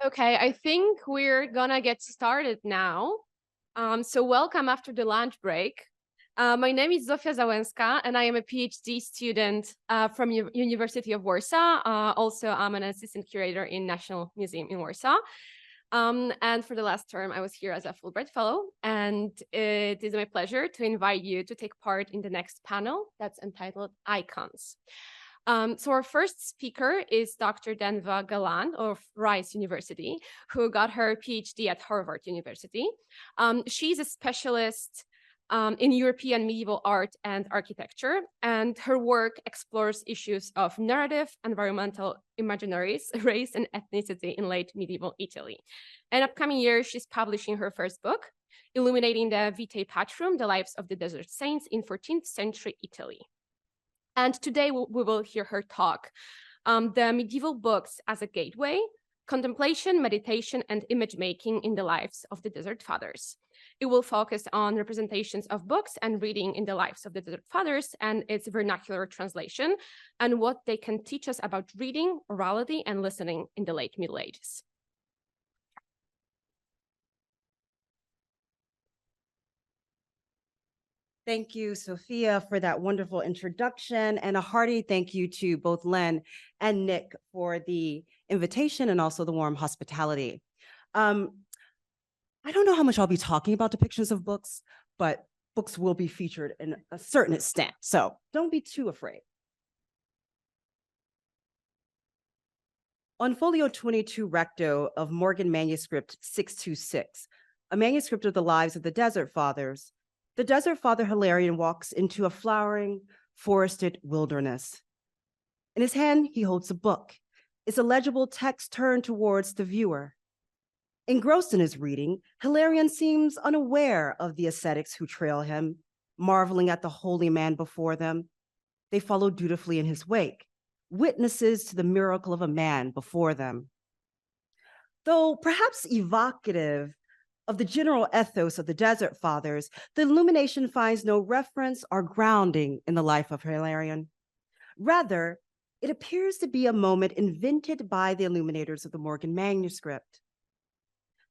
Okay, I think we're gonna get started now. So welcome after the lunch break. My name is Zofia Załęska, and I am a PhD student from University of Warsaw. Also, I'm an assistant curator in National Museum in Warsaw. And for the last term, I was here as a Fulbright Fellow, and it is my pleasure to invite you to take part in the next panel that's entitled Icons. So our first speaker is Dr. Denva Gallant of Rice University, who got her PhD at Harvard University. She's a specialist in European medieval art and architecture, and her work explores issues of narrative, environmental imaginaries, race, and ethnicity in late medieval Italy. In upcoming years, she's publishing her first book, illuminating the Vitae Patrum, the lives of the desert saints in 14th century Italy. And today we will hear her talk, the medieval books as a gateway, contemplation, meditation, and image making in the lives of the Desert Fathers. It will focus on representations of books and reading in the lives of the Desert Fathers and its vernacular translation, and what they can teach us about reading, orality, and listening in the late Middle Ages. Thank you, Sophia, for that wonderful introduction, and a hearty thank you to both Len and Nick for the invitation and also the warm hospitality. I don't know how much I'll be talking about depictions of books, but books will be featured in a certain extent, so don't be too afraid. On folio 22 recto of Morgan Manuscript 626, a manuscript of the lives of the Desert Fathers, the Desert Father Hilarion walks into a flowering, forested wilderness. In his hand, he holds a book. It's a legible text turned towards the viewer. Engrossed in his reading, Hilarion seems unaware of the ascetics who trail him, marveling at the holy man before them. They follow dutifully in his wake, witnesses to the miracle of a man before them. Though perhaps evocative of the general ethos of the Desert Fathers, the illumination finds no reference or grounding in the life of Hilarion. Rather, it appears to be a moment invented by the illuminators of the Morgan Manuscript.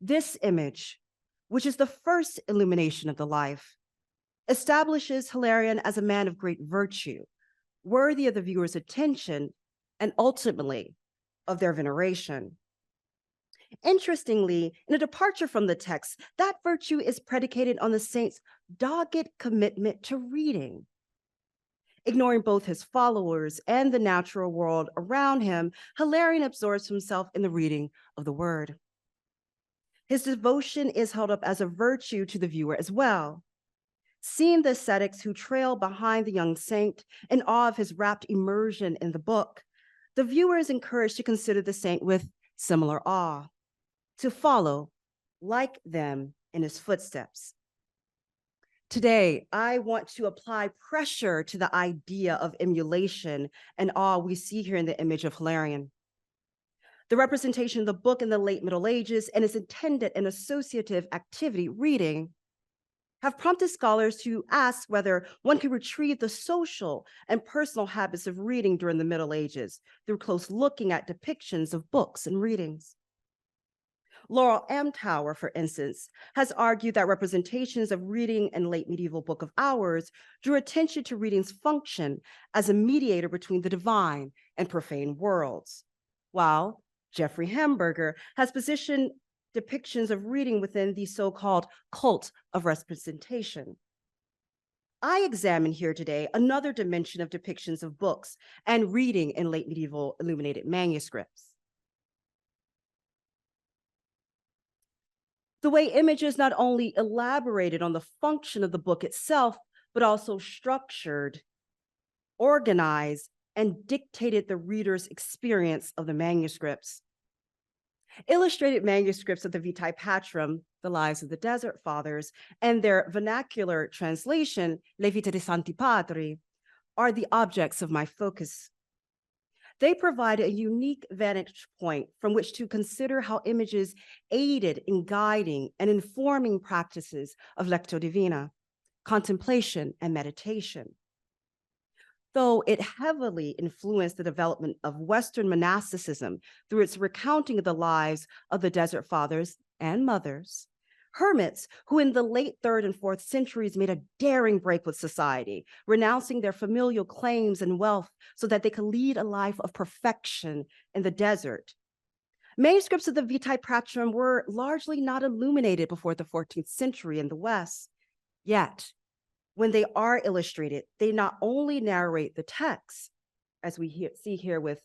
This image, which is the first illumination of the life, establishes Hilarion as a man of great virtue, worthy of the viewer's attention and ultimately of their veneration. Interestingly, in a departure from the text, that virtue is predicated on the saint's dogged commitment to reading. Ignoring both his followers and the natural world around him, Hilarion absorbs himself in the reading of the word. His devotion is held up as a virtue to the viewer as well. Seeing the ascetics who trail behind the young saint in awe of his rapt immersion in the book, the viewer is encouraged to consider the saint with similar awe, to follow, like them, in his footsteps. Today, I want to apply pressure to the idea of emulation and awe we see here in the image of Hilarion. The representation of the book in the late Middle Ages and its intended and associative activity, reading, have prompted scholars to ask whether one could retrieve the social and personal habits of reading during the Middle Ages through close looking at depictions of books and readings. Laurel Amtower, for instance, has argued that representations of reading in late medieval Book of Hours drew attention to reading's function as a mediator between the divine and profane worlds, while Jeffrey Hamburger has positioned depictions of reading within the so-called cult of representation. I examine here today another dimension of depictions of books and reading in late medieval illuminated manuscripts. The way images not only elaborated on the function of the book itself, but also structured, organized, and dictated the reader's experience of the manuscripts. Illustrated manuscripts of the Vitae Patrum, the lives of the Desert Fathers, and their vernacular translation, Le Vite dei Santi Padri, are the objects of my focus. They provide a unique vantage point from which to consider how images aided in guiding and informing practices of lectio divina, contemplation, and meditation. Though it heavily influenced the development of Western monasticism through its recounting of the lives of the Desert Fathers and Mothers, hermits who in the late 3rd and 4th centuries made a daring break with society, renouncing their familial claims and wealth so that they could lead a life of perfection in the desert. Manuscripts of the Vitae Patrum were largely not illuminated before the 14th century in the West. Yet, when they are illustrated, they not only narrate the text, as we see here with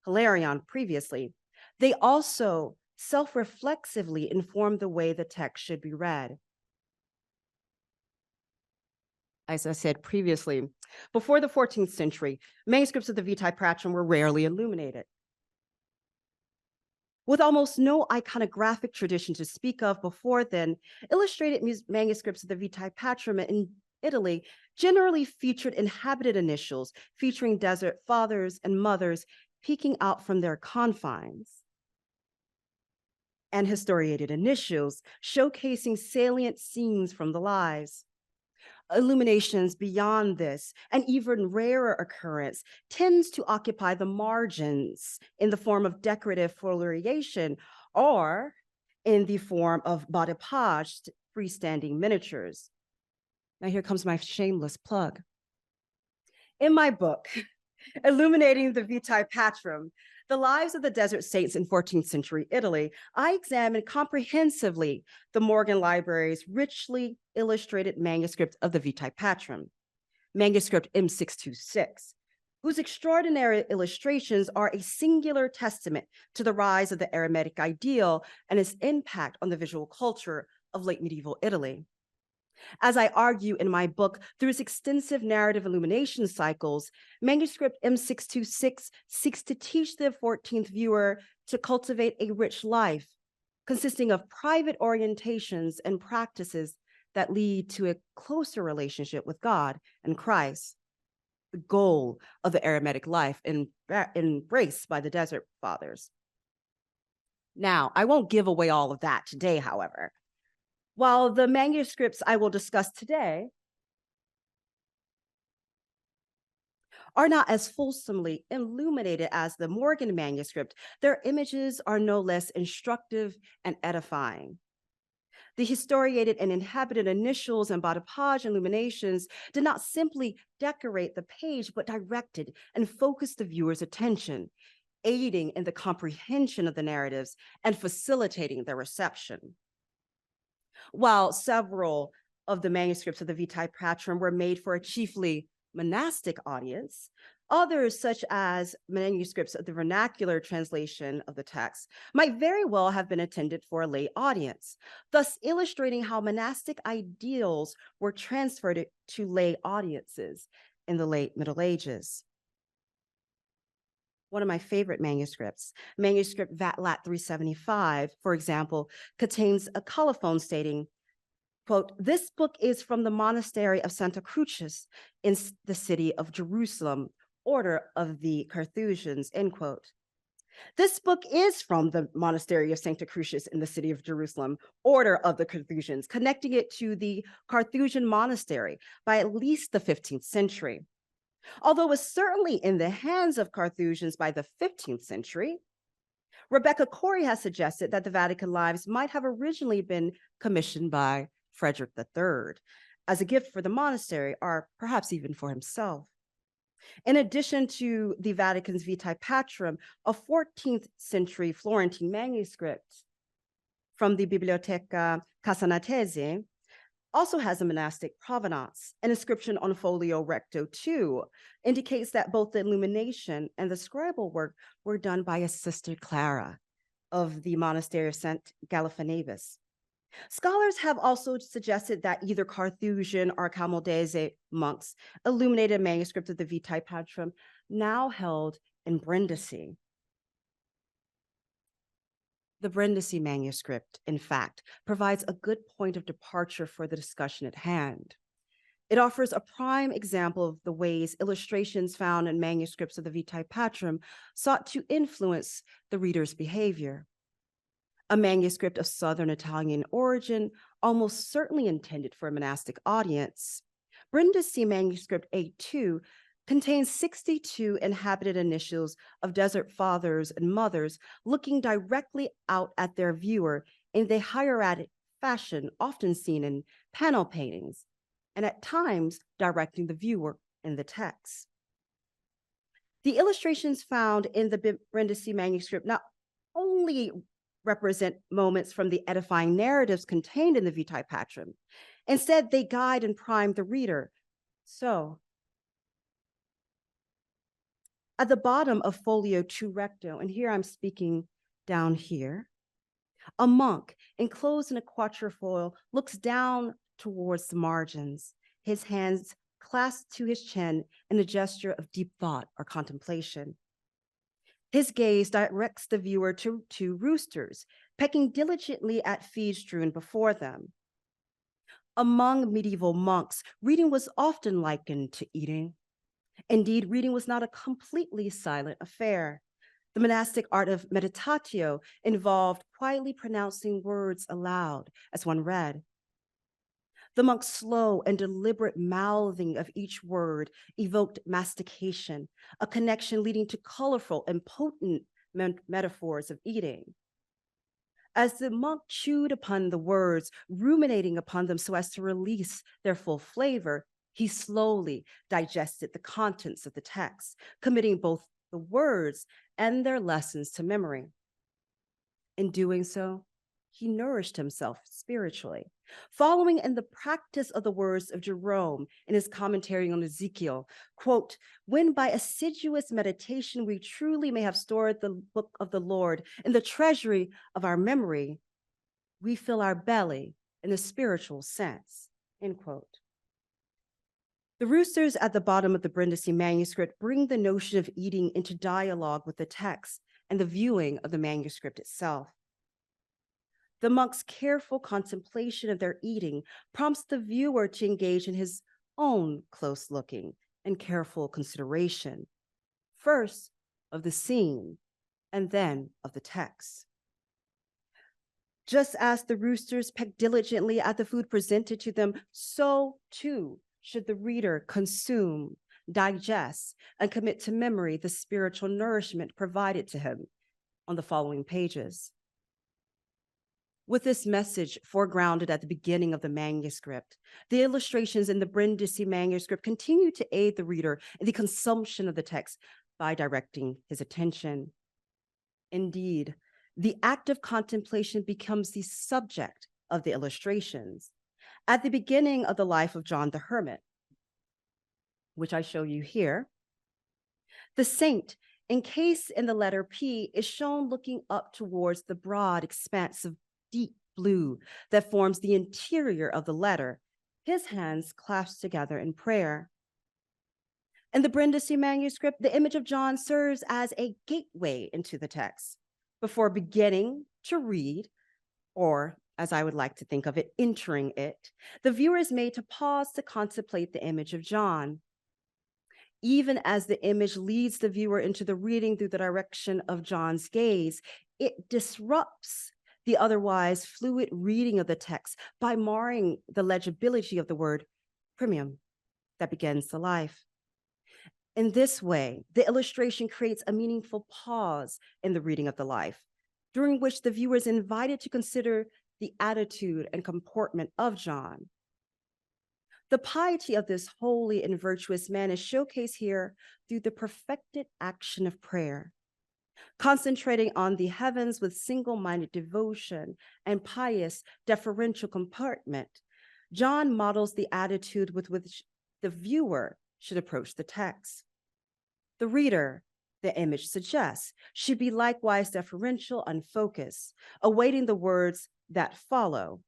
Hilarion previously, they also self-reflexively inform the way the text should be read. As I said previously, before the 14th century, manuscripts of the Vitae Patrum were rarely illuminated. With almost no iconographic tradition to speak of before then, illustrated manuscripts of the Vitae Patrum in Italy generally featured inhabited initials featuring desert fathers and mothers peeking out from their confines, and historiated initials showcasing salient scenes from the lives. Illuminations beyond this, an even rarer occurrence, tends to occupy the margins in the form of decorative foliation or in the form of bas de page, freestanding miniatures. Now here comes my shameless plug. In my book, Illuminating the Vitae Patrum, The Lives of the Desert Saints in 14th Century Italy, I examined comprehensively the Morgan Library's richly illustrated manuscript of the Vitae Patrum, manuscript M626, whose extraordinary illustrations are a singular testament to the rise of the Eremitic ideal and its impact on the visual culture of late medieval Italy. As I argue in my book, through its extensive narrative illumination cycles, manuscript M626 seeks to teach the 14th viewer to cultivate a rich life, consisting of private orientations and practices that lead to a closer relationship with God and Christ, the goal of the eremitic life embraced by the Desert Fathers. Now, I won't give away all of that today, however. While the manuscripts I will discuss today are not as fulsomely illuminated as the Morgan manuscript, their images are no less instructive and edifying. The historiated and inhabited initials and bas de page illuminations did not simply decorate the page, but directed and focused the viewer's attention, aiding in the comprehension of the narratives and facilitating their reception. While several of the manuscripts of the Vitae Patrum were made for a chiefly monastic audience, others, such as manuscripts of the vernacular translation of the text, might very well have been intended for a lay audience, thus illustrating how monastic ideals were transferred to lay audiences in the late Middle Ages. One of my favorite manuscripts, manuscript Vatlat 375, for example, contains a colophon stating, quote, "This book is from the monastery of Santa Crucis in the city of Jerusalem, order of the Carthusians," end quote. This book is from the monastery of Santa Crucis in the city of Jerusalem, order of the Carthusians, connecting it to the Carthusian monastery by at least the 15th century. Although it was certainly in the hands of Carthusians by the 15th century, Rebecca Corey has suggested that the Vatican Lives might have originally been commissioned by Frederick III as a gift for the monastery, or perhaps even for himself. In addition to the Vatican's Vitae Patrum, a 14th century Florentine manuscript from the Biblioteca Casanatese also has a monastic provenance. An inscription on folio recto 2 indicates that both the illumination and the scribal work were done by a Sister Clara of the monastery of St. Gallifanabus. Scholars have also suggested that either Carthusian or Camaldese monks illuminated manuscripts of the Vitae Patrum, now held in Brindisi. The Brindisi manuscript, in fact, provides a good point of departure for the discussion at hand. It offers a prime example of the ways illustrations found in manuscripts of the Vitae Patrum sought to influence the reader's behavior. A manuscript of Southern Italian origin, almost certainly intended for a monastic audience, Brindisi manuscript A2 contains 62 inhabited initials of desert fathers and mothers looking directly out at their viewer in the hieratic fashion often seen in panel paintings, and at times directing the viewer in the text. The illustrations found in the Brindisi manuscript not only represent moments from the edifying narratives contained in the Vitae Patrum, instead they guide and prime the reader. So, at the bottom of folio 2 recto, and here I'm speaking down here, a monk enclosed in a quatrefoil looks down towards the margins, his hands clasped to his chin in a gesture of deep thought or contemplation. His gaze directs the viewer to two roosters, pecking diligently at feed strewn before them. Among medieval monks, reading was often likened to eating. Indeed, reading was not a completely silent affair. The monastic art of meditatio involved quietly pronouncing words aloud as one read. The monk's slow and deliberate mouthing of each word evoked mastication, a connection leading to colorful and potent metaphors of eating. As the monk chewed upon the words, ruminating upon them so as to release their full flavor, he slowly digested the contents of the text, committing both the words and their lessons to memory. In doing so, he nourished himself spiritually, following in the practice of the words of Jerome in his commentary on Ezekiel, quote, "When by assiduous meditation we truly may have stored the book of the Lord in the treasury of our memory, we fill our belly in the spiritual sense," end quote. The roosters at the bottom of the Brindisi manuscript bring the notion of eating into dialogue with the text and the viewing of the manuscript itself. The monk's careful contemplation of their eating prompts the viewer to engage in his own close looking and careful consideration, first of the scene and then of the text. Just as the roosters peck diligently at the food presented to them, so too should the reader consume, digest, and commit to memory the spiritual nourishment provided to him on the following pages. With this message foregrounded at the beginning of the manuscript, the illustrations in the Brindisi manuscript continue to aid the reader in the consumption of the text by directing his attention. Indeed, the act of contemplation becomes the subject of the illustrations. At the beginning of the life of John the Hermit, which I show you here, the saint, encased in the letter P, is shown looking up towards the broad expanse of deep blue that forms the interior of the letter, his hands clasped together in prayer. In the Brindisi manuscript, the image of John serves as a gateway into the text. Before beginning to read, or as I would like to think of it, entering it, the viewer is made to pause to contemplate the image of John. Even as the image leads the viewer into the reading through the direction of John's gaze, it disrupts the otherwise fluid reading of the text by marring the legibility of the word primum that begins the life. In this way, the illustration creates a meaningful pause in the reading of the life, during which the viewer is invited to consider the attitude and comportment of John. The piety of this holy and virtuous man is showcased here through the perfected action of prayer. Concentrating on the heavens with single-minded devotion and pious deferential comportment, John models the attitude with which the viewer should approach the text. The reader, the image suggests, should be likewise deferential and focused, awaiting the words that follow.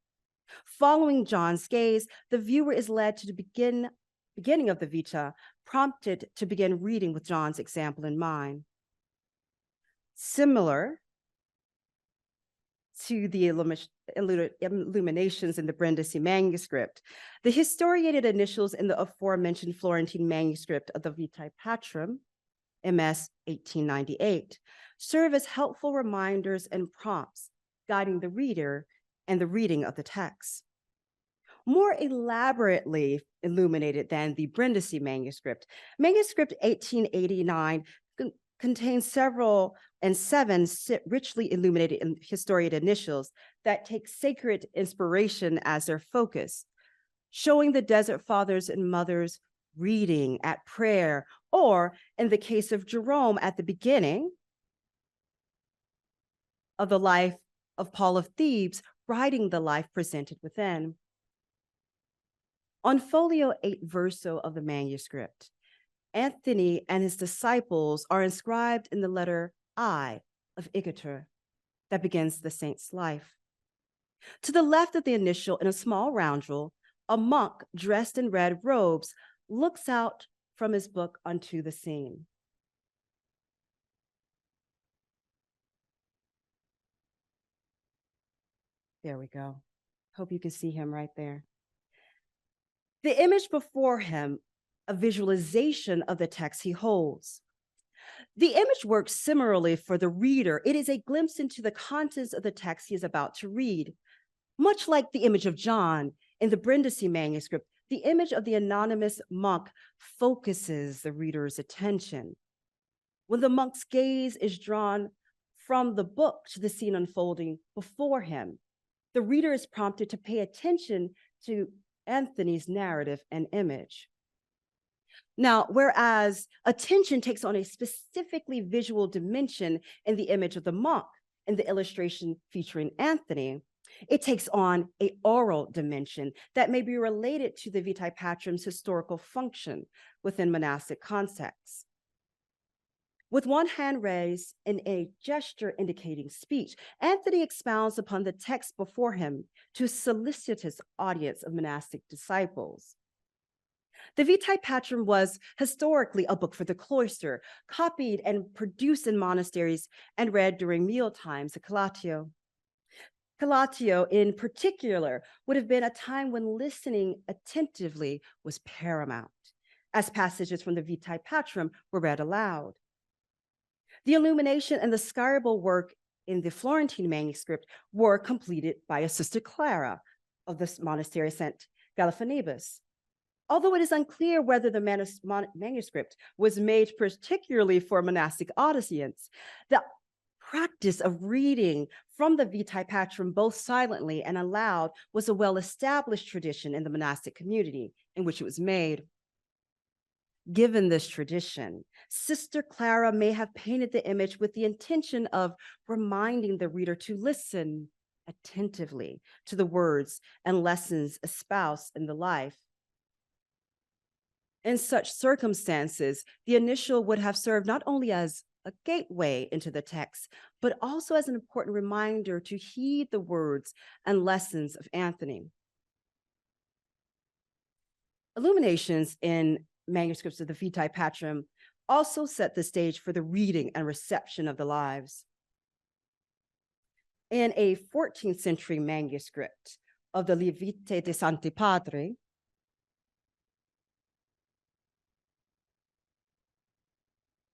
Following John's gaze, the viewer is led to the beginning of the Vita, prompted to begin reading with John's example in mind. Similar to the illuminations in the Brindisi manuscript, the historiated initials in the aforementioned Florentine manuscript of the Vitae Patrum, MS 1898, serve as helpful reminders and prompts guiding the reader and the reading of the text. more elaborately illuminated than the Brindisi manuscript. Manuscript 1889 contains seven richly illuminated and historiated initials that take sacred inspiration as their focus, showing the Desert Fathers and Mothers reading at prayer, or in the case of Jerome at the beginning of the life of Paul of Thebes, writing the life presented within. On folio 8 verso of the manuscript, Anthony and his disciples are inscribed in the letter I of Igitur that begins the saint's life. To the left of the initial, in a small roundel, a monk dressed in red robes looks out from his book onto the scene. There we go. Hope you can see him right there. The image before him, a visualization of the text he holds. The image works similarly for the reader. It is a glimpse into the contents of the text he is about to read. Much like the image of John in the Brindisi manuscript, the image of the anonymous monk focuses the reader's attention. When the monk's gaze is drawn from the book to the scene unfolding before him, the reader is prompted to pay attention to Anthony's narrative and image. Now, whereas attention takes on a specifically visual dimension in the image of the monk in the illustration featuring Anthony, it takes on an oral dimension that may be related to the Vitae Patrum's historical function within monastic contexts. With one hand raised in a gesture indicating speech, Anthony expounds upon the text before him to a solicitous audience of monastic disciples. The Vitae Patrum was historically a book for the cloister, copied and produced in monasteries and read during meal times at Collatio. Collatio, in particular, would have been a time when listening attentively was paramount, as passages from the Vitae Patrum were read aloud. The illumination and the scribal work in the Florentine manuscript were completed by a Sister Clara of the monastery St. Gallifanibus. Although it is unclear whether the manuscript was made particularly for monastic audience, the practice of reading from the Vitae Patrum both silently and aloud was a well-established tradition in the monastic community in which it was made. Given this tradition, Sister Clara may have painted the image with the intention of reminding the reader to listen attentively to the words and lessons espoused in the life. In such circumstances, the initial would have served not only as a gateway into the text, but also as an important reminder to heed the words and lessons of Anthony. Illuminations in manuscripts of the Vitae Patrum also set the stage for the reading and reception of the lives. In a 14th century manuscript of the Vitae de Santi Padri,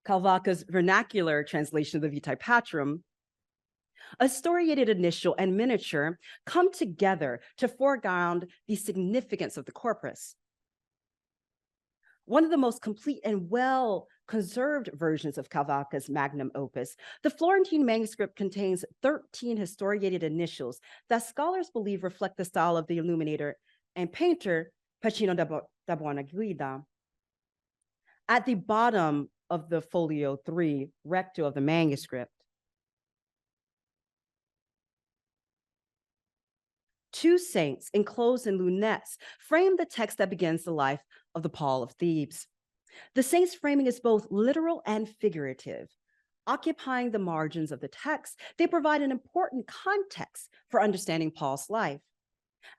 Calvaca's vernacular translation of the Vitae Patrum, a historiated initial and miniature come together to foreground the significance of the corpus. One of the most complete and well-conserved versions of Calvaca's magnum opus, the Florentine manuscript contains 13 historiated initials that scholars believe reflect the style of the illuminator and painter Pacino da Buonaguida. At the bottom of the folio 3 recto of the manuscript, two saints enclosed in lunettes frame the text that begins the life of the Paul of Thebes. The saints' framing is both literal and figurative. Occupying the margins of the text, they provide an important context for understanding Paul's life.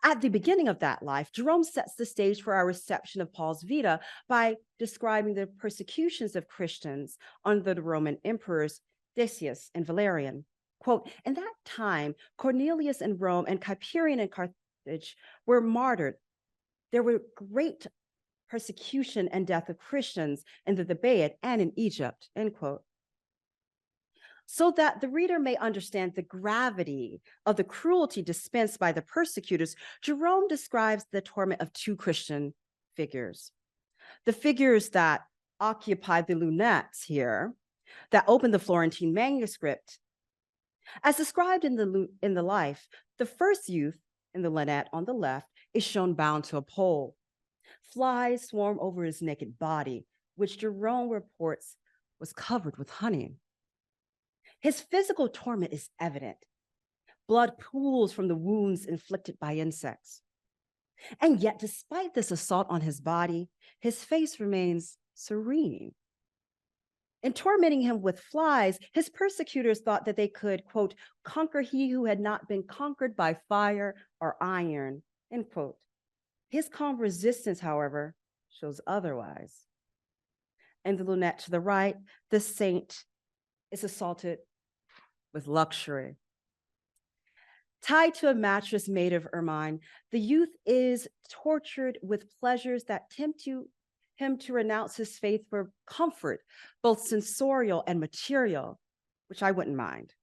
At the beginning of that life, Jerome sets the stage for our reception of Paul's Vita by describing the persecutions of Christians under the Roman emperors Decius and Valerian. Quote, in that time, Cornelius in Rome and Hyperion in Carthage were martyred. There were great persecution and death of Christians in the Thebaid and in Egypt, end quote. So that the reader may understand the gravity of the cruelty dispensed by the persecutors, Jerome describes the torment of two Christian figures. The figures that occupied the lunettes here, that opened the Florentine manuscript. As described in the life, the first youth in the lunette on the left is shown bound to a pole. Flies swarm over his naked body, which Jerome reports was covered with honey. His physical torment is evident. Blood pools from the wounds inflicted by insects. And yet, despite this assault on his body, his face remains serene. In tormenting him with flies, his persecutors thought that they could, quote, conquer he who had not been conquered by fire or iron, end quote. His calm resistance, however, shows otherwise. In the lunette to the right, the saint is assaulted with luxury. Tied to a mattress made of ermine, the youth is tortured with pleasures that tempt him to renounce his faith for comfort, both sensorial and material, which I wouldn't mind.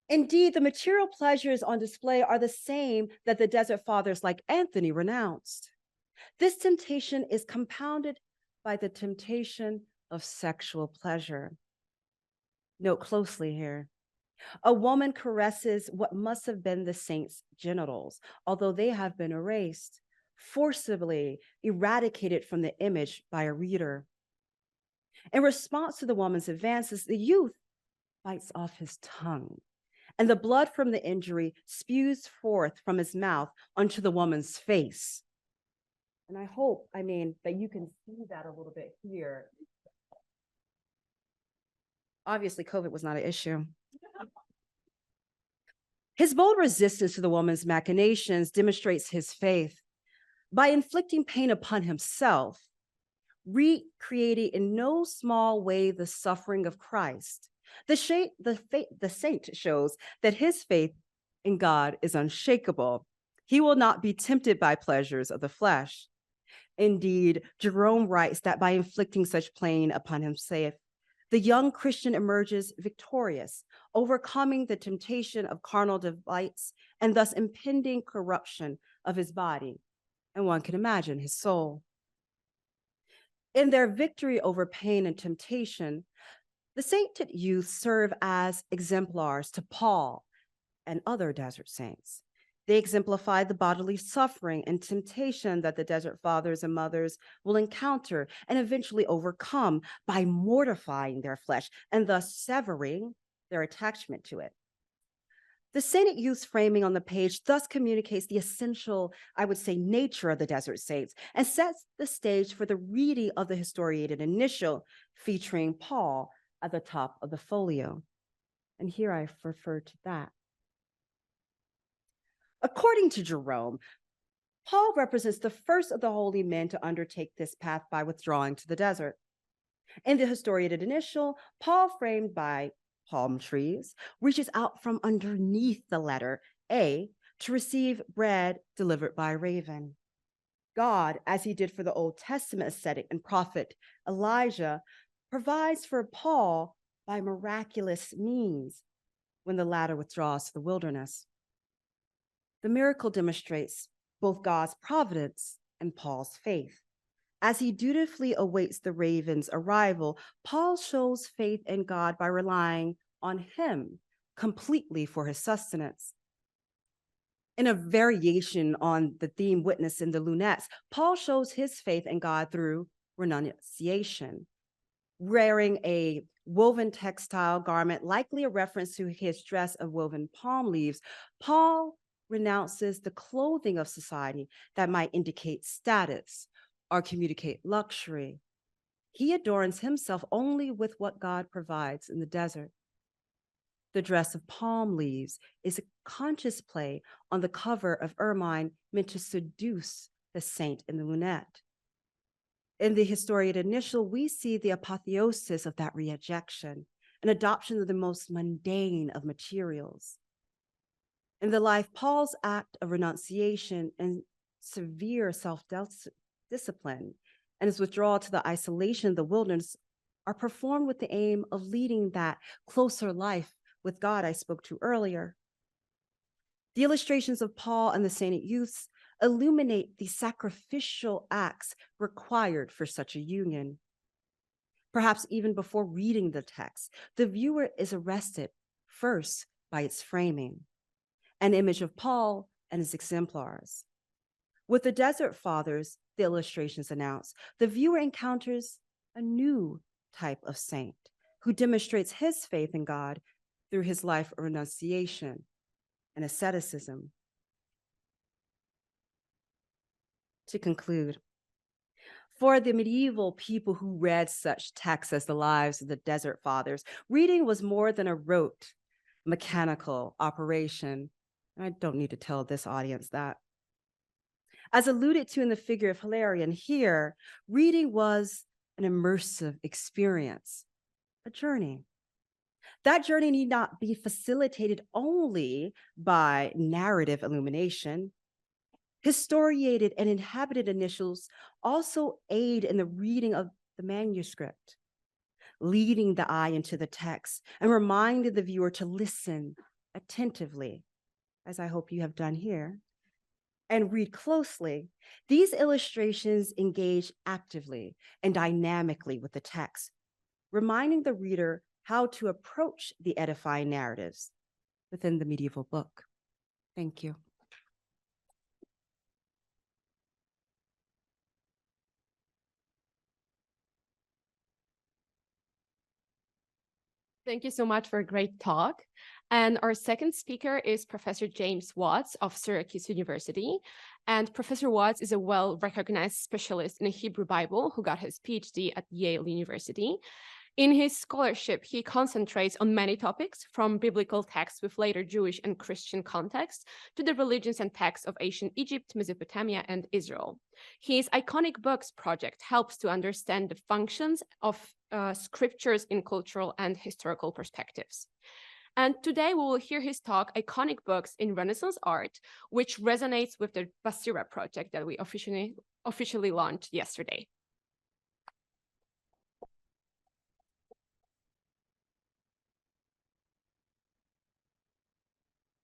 Indeed, the material pleasures on display are the same that the desert fathers like Anthony renounced. This temptation is compounded by the temptation of sexual pleasure. Note closely here. A woman caresses what must have been the saint's genitals, although they have been erased, forcibly eradicated from the image by a reader. In response to the woman's advances, the youth bites off his tongue, and the blood from the injury spews forth from his mouth onto the woman's face. And I hope, that you can see that a little bit here. Obviously, COVID was not an issue. His bold resistance to the woman's machinations demonstrates his faith. By inflicting pain upon himself, recreating in no small way the suffering of Christ, the saint shows that his faith in God is unshakable. He will not be tempted by pleasures of the flesh. Indeed, Jerome writes that by inflicting such pain upon himself, the young Christian emerges victorious, overcoming the temptation of carnal delights and thus impending corruption of his body. And one can imagine his soul. In their victory over pain and temptation, the sainted youth serve as exemplars to Paul and other desert saints. They exemplify the bodily suffering and temptation that the desert fathers and mothers will encounter and eventually overcome by mortifying their flesh and thus severing their attachment to it. The sainted youth's framing on the page thus communicates the essential, nature of the desert saints and sets the stage for the reading of the historiated initial featuring Paul at the top of the folio. And here I refer to that. According to Jerome, Paul represents the first of the holy men to undertake this path by withdrawing to the desert. In the historiated initial, Paul, framed by palm trees, reaches out from underneath the letter A to receive bread delivered by a raven. God, as he did for the Old Testament ascetic and prophet Elijah, provides for Paul by miraculous means when the latter withdraws to the wilderness. The miracle demonstrates both God's providence and Paul's faith. As he dutifully awaits the raven's arrival, Paul shows faith in God by relying on him completely for his sustenance. In a variation on the theme witnessed in the lunettes, Paul shows his faith in God through renunciation. Wearing a woven textile garment, likely a reference to his dress of woven palm leaves, Paul renounces the clothing of society that might indicate status or communicate luxury. He adorns himself only with what God provides in the desert. The dress of palm leaves is a conscious play on the cover of ermine meant to seduce the saint in the lunette. In the historiated initial, we see the apotheosis of that rejection, an adoption of the most mundane of materials. In the life, Paul's act of renunciation and severe self-discipline and his withdrawal to the isolation of the wilderness are performed with the aim of leading that closer life with God I spoke to earlier. The illustrations of Paul and the sainted youths illuminate the sacrificial acts required for such a union. Perhaps even before reading the text, the viewer is arrested first by its framing, an image of Paul and his exemplars. With the Desert Fathers, the illustrations announce, the viewer encounters a new type of saint who demonstrates his faith in God through his life of renunciation and asceticism. To conclude, for the medieval people who read such texts as the lives of the Desert Fathers, reading was more than a rote, mechanical operation. I don't need to tell this audience that. As alluded to in the figure of Hilarion here, reading was an immersive experience, a journey. That journey need not be facilitated only by narrative illumination. Historiated and inhabited initials also aid in the reading of the manuscript, leading the eye into the text and reminding the viewer to listen attentively, as I hope you have done here, and read closely. These illustrations engage actively and dynamically with the text, reminding the reader how to approach the edifying narratives within the medieval book. Thank you. Thank you so much for a great talk. And our second speaker is Professor James Watts of Syracuse University. And Professor Watts is a well-recognized specialist in the Hebrew Bible who got his PhD at Yale University. In his scholarship, he concentrates on many topics, from biblical texts with later Jewish and Christian context to the religions and texts of ancient Egypt, Mesopotamia, and Israel. His Iconic Books project helps to understand the functions of scriptures in cultural and historical perspectives. And today we will hear his talk, Iconic Books in Renaissance Art, which resonates with the Basira project that we officially launched yesterday.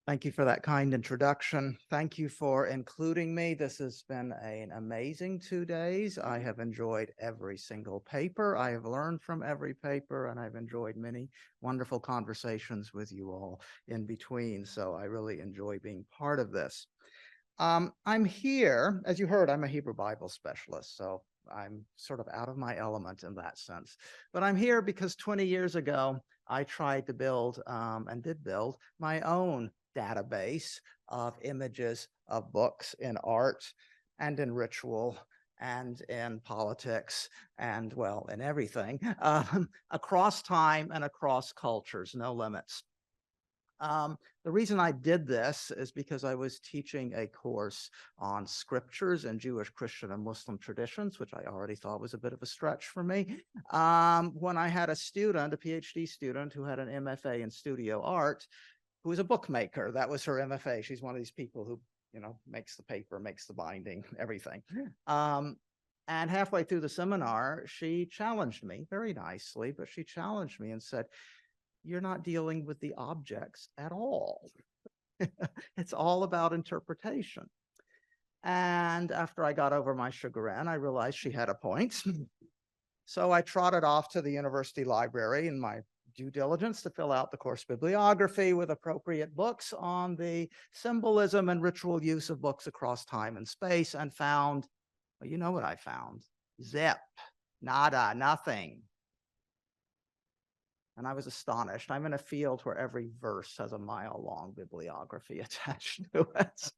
Thank you for that kind introduction. Thank you for including me. This has been an amazing 2 days. I have enjoyed every single paper. I have learned from every paper, and I've enjoyed many wonderful conversations with you all in between. So I really enjoy being part of this. I'm here, as you heard, I'm a Hebrew Bible specialist, so I'm sort of out of my element in that sense. But I'm here because 20 years ago, I tried to build and did build my own database of images of books in art and in ritual and in politics and, well, in everything, across time and across cultures, no limits. The reason I did this is because I was teaching a course on scriptures and Jewish, Christian, and Muslim traditions, which I already thought was a bit of a stretch for me. When I had a student, a PhD student, who had an MFA in studio art, who was a bookmaker. That was her MFA. She's one of these people who, you know, makes the paper, makes the binding, everything. And halfway through the seminar, she challenged me very nicely, but she challenged me and said, "You're not dealing with the objects at all. It's all about interpretation." And after I got over my chagrin, I realized she had a point. So I trotted off to the university library in my due diligence to fill out the course bibliography with appropriate books on the symbolism and ritual use of books across time and space, and found, well, you know what I found? Zip, nada, nothing. And I was astonished. I'm in a field where every verse has a mile-long bibliography attached to it.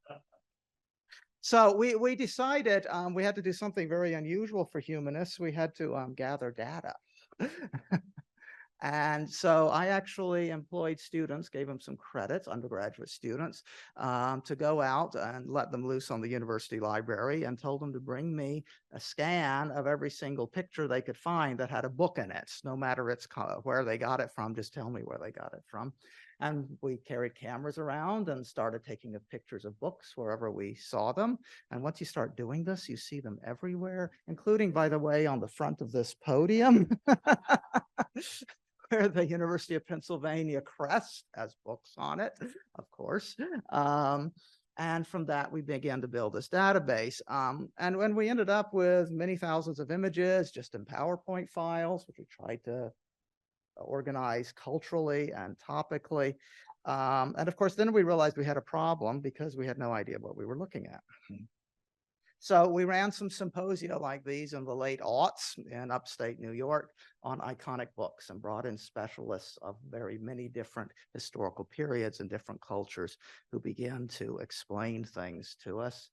So we decided we had to do something very unusual for humanists. We had to gather data. And so I actually employed students, gave them some credits, undergraduate students, to go out and let them loose on the university library, and told them to bring me a scan of every single picture they could find that had a book in it, no matter where they got it from. Just tell me where they got it from. And we carried cameras around and started taking pictures of books wherever we saw them. And once you start doing this, you see them everywhere, including, by the way, on the front of this podium, where the University of Pennsylvania crest has books on it, of course. And from that, we began to build this database. And when we ended up with many thousands of images just in PowerPoint files, which we tried to organize culturally and topically. And of course, then we realized we had a problem because we had no idea what we were looking at. So we ran some symposia like these in the late aughts in upstate New York on iconic books and brought in specialists of very many different historical periods and different cultures who began to explain things to us.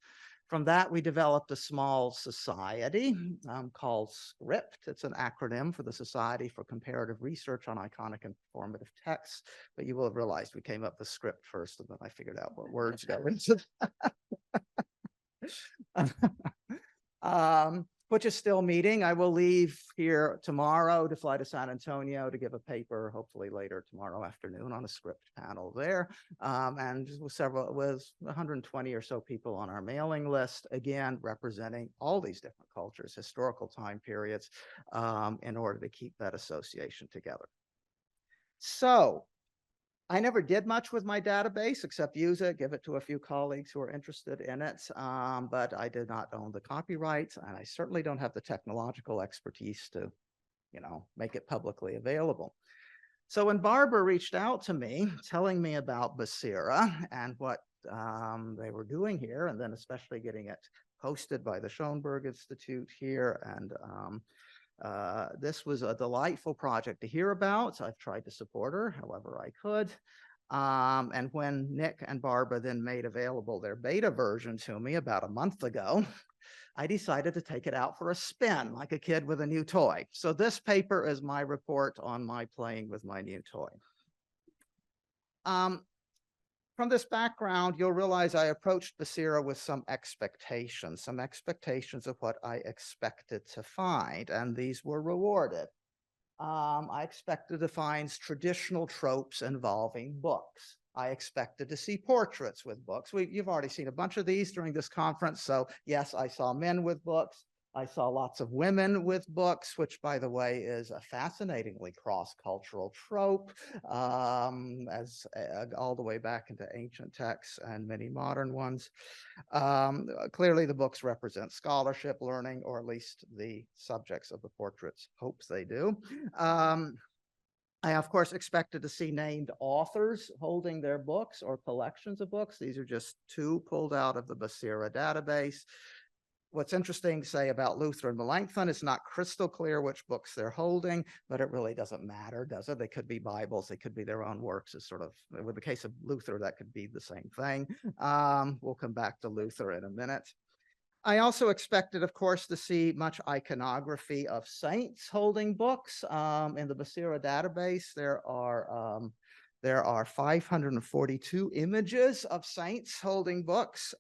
From that, we developed a small society called Script. It's an acronym for the Society for Comparative Research on Iconic and Formative Texts. But you will have realized we came up with Script first, and then I figured out what words go into that. Which is still meeting. I will leave here tomorrow to fly to San Antonio to give a paper, hopefully later tomorrow afternoon, on a Script panel there. And with 120 or so people on our mailing list, again, representing all these different cultures, historical time periods, in order to keep that association together. So I never did much with my database except use it, give it to a few colleagues who are interested in it, but I did not own the copyrights, and I certainly don't have the technological expertise to, make it publicly available. So when Barbara reached out to me, telling me about Basira and what they were doing here, and then especially getting it hosted by the Schoenberg Institute here, and this was a delightful project to hear about. I've tried to support her however I could. And when Nick and Barbara then made available their beta version to me about a month ago, I decided to take it out for a spin like a kid with a new toy. So this paper is my report on my playing with my new toy. From this background, you'll realize I approached Basira with some expectations of what I expected to find, and these were rewarded. I expected to find traditional tropes involving books. I expected to see portraits with books. You've already seen a bunch of these during this conference, so yes, I saw men with books. I saw lots of women with books, which, by the way, is a fascinatingly cross-cultural trope, all the way back into ancient texts and many modern ones. Clearly, the books represent scholarship, learning, or at least the subjects of the portraits hopes they do. I, of course, expected to see named authors holding their books or collections of books. These are just two pulled out of the Basira database. What's interesting to say about Luther and Melanchthon, it's not crystal clear which books they're holding, but it really doesn't matter, does it? They could be Bibles, they could be their own works. It's sort of, with the case of Luther, that could be the same thing. We'll come back to Luther in a minute. I also expected, of course, to see much iconography of saints holding books. In the Basira database, there are 542 images of saints holding books.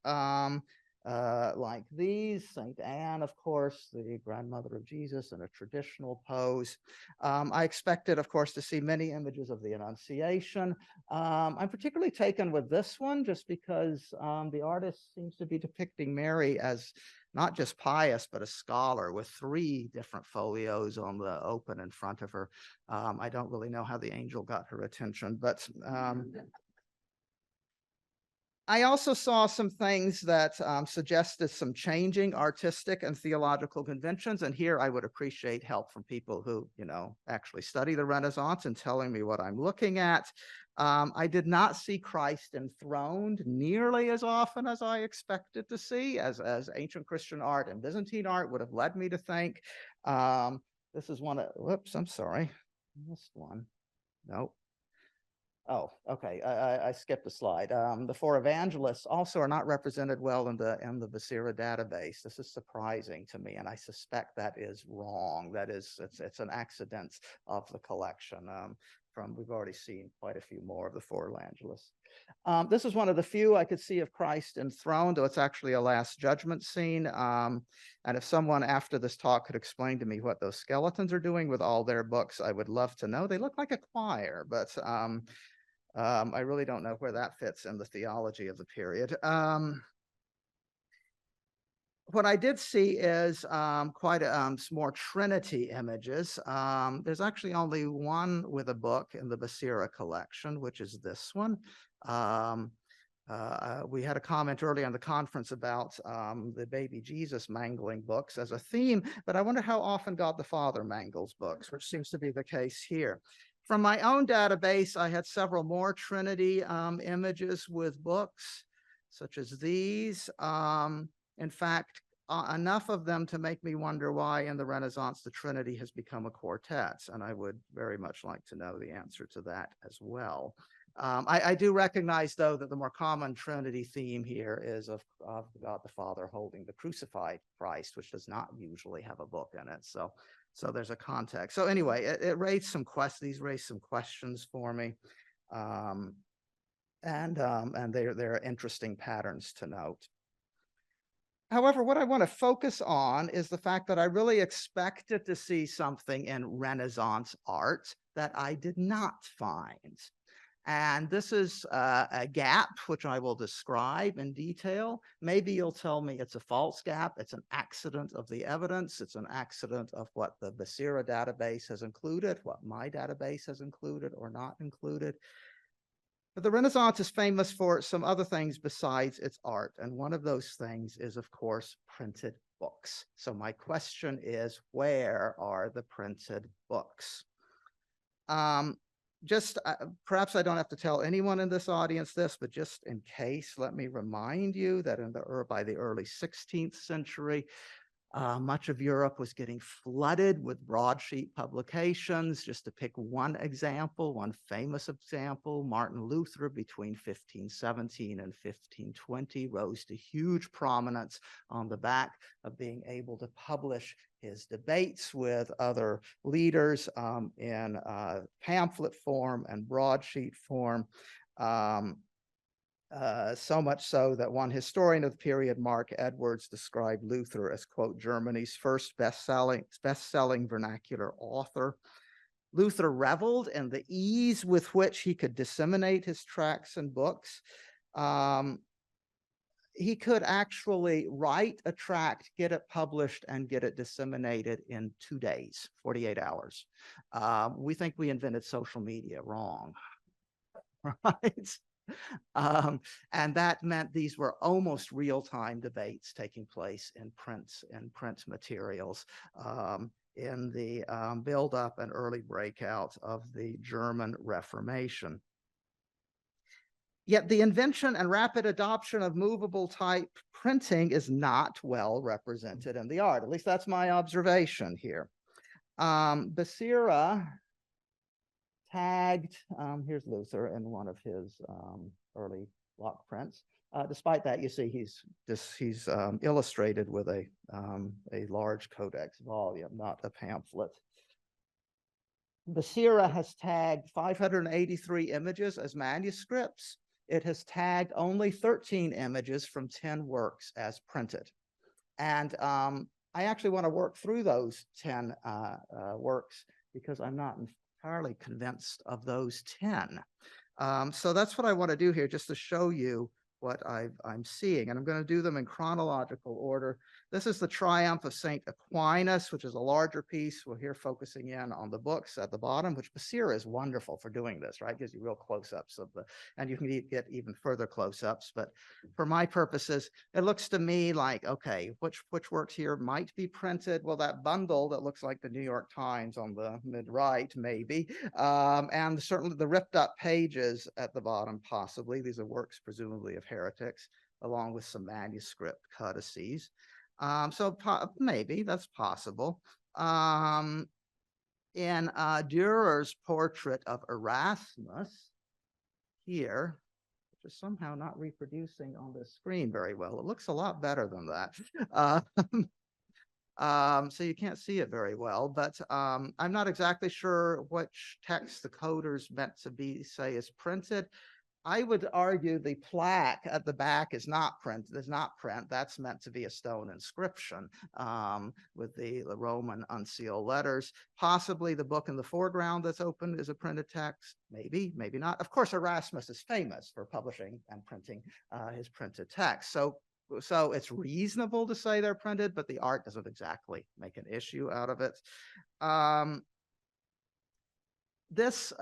Like these, St. Anne, of course, the grandmother of Jesus in a traditional pose. I expected, of course, to see many images of the Annunciation. I'm particularly taken with this one just because the artist seems to be depicting Mary as not just pious, but a scholar with 3 different folios on the open in front of her. I don't really know how the angel got her attention, but I also saw some things that suggested some changing artistic and theological conventions. And here I would appreciate help from people who, actually study the Renaissance and telling me what I'm looking at. I did not see Christ enthroned nearly as often as I expected to see, as ancient Christian art and Byzantine art would have led me to think. This is one of, whoops, I'm sorry, I missed one. Nope. Oh, okay. I skipped a slide. The 4 evangelists also are not represented well in the Basira database. This is surprising to me, and I suspect that is wrong. That is, it's an accident of the collection. we've already seen quite a few more of the four evangelists. This is one of the few I could see of Christ enthroned, though it's actually a Last Judgment scene. And if someone after this talk could explain to me what those skeletons are doing with all their books, I would love to know. They look like a choir, but I really don't know where that fits in the theology of the period. What I did see is quite some more Trinity images. There's actually only one with a book in the Basira collection, which is this one. We had a comment earlier on the conference about the baby Jesus mangling books as a theme, but I wonder how often God the Father mangles books, which seems to be the case here. From my own database, I had several more Trinity images with books, such as these. In fact, enough of them to make me wonder why in the Renaissance the Trinity has become a quartet, and I would very much like to know the answer to that as well. I do recognize, though, that the more common Trinity theme here is of God the Father holding the crucified Christ, which does not usually have a book in it. So there's a context. So anyway, it raised some questions. These raised some questions for me, and they're interesting patterns to note. However, what I want to focus on is the fact that I really expected to see something in Renaissance art that I did not find. And this is a gap, which I will describe in detail. Maybe you'll tell me it's a false gap. It's an accident of the evidence. It's an accident of what the Basira database has included, what my database has included or not included. But the Renaissance is famous for some other things besides its art. And one of those things is, of course, printed books. So my question is, where are the printed books? Perhaps I don't have to tell anyone in this audience this, but just in case, let me remind you that by the early 16th century, much of Europe was getting flooded with broadsheet publications. Just to pick one example, one famous example, Martin Luther between 1517 and 1520 rose to huge prominence on the back of being able to publish his debates with other leaders in pamphlet form and broadsheet form. So much so that one historian of the period, Mark Edwards, described Luther as, quote, Germany's first best-selling vernacular author. Luther reveled in the ease with which he could disseminate his tracts and books. He could actually write a tract, get it published, and get it disseminated in 2 days, 48 hours. We think we invented social media. Wrong, right? And that meant these were almost real-time debates taking place in print materials in the build-up and early breakout of the German Reformation. Yet the invention and rapid adoption of movable type printing is not well represented in the art. At least that's my observation here. Basira tagged, here's Luther in one of his early block prints. Despite that, you see he's illustrated with a large codex volume, not a pamphlet. Basira has tagged 583 images as manuscripts. It has tagged only 13 images from 10 works as printed. And I actually want to work through those 10 works because I'm not entirely convinced of those 10. So that's what I want to do here, just to show you what I'm seeing. And I'm going to do them in chronological order. This is the Triumph of St. Aquinas, which is a larger piece. We're here focusing in on the books at the bottom, which Basira is wonderful for doing this, right? Gives you real close-ups of and you can get even further close-ups. But for my purposes, it looks to me like, okay, which works here might be printed? Well, that bundle that looks like the New York Times on the mid-right, maybe. And certainly the ripped up pages at the bottom, possibly. These are works presumably of heretics, along with some manuscript codices. So maybe that's possible. In Dürer's portrait of Erasmus here, which is somehow not reproducing on the screen very well. It looks a lot better than that. So you can't see it very well, but I'm not exactly sure which text the coders meant to be, say, is printed. I would argue the plaque at the back is not print. That's meant to be a stone inscription with the Roman unsealed letters. Possibly the book in the foreground that's open is a printed text. Maybe, maybe not. Of course, Erasmus is famous for publishing and printing his printed text. So it's reasonable to say they're printed, but the art doesn't exactly make an issue out of it. This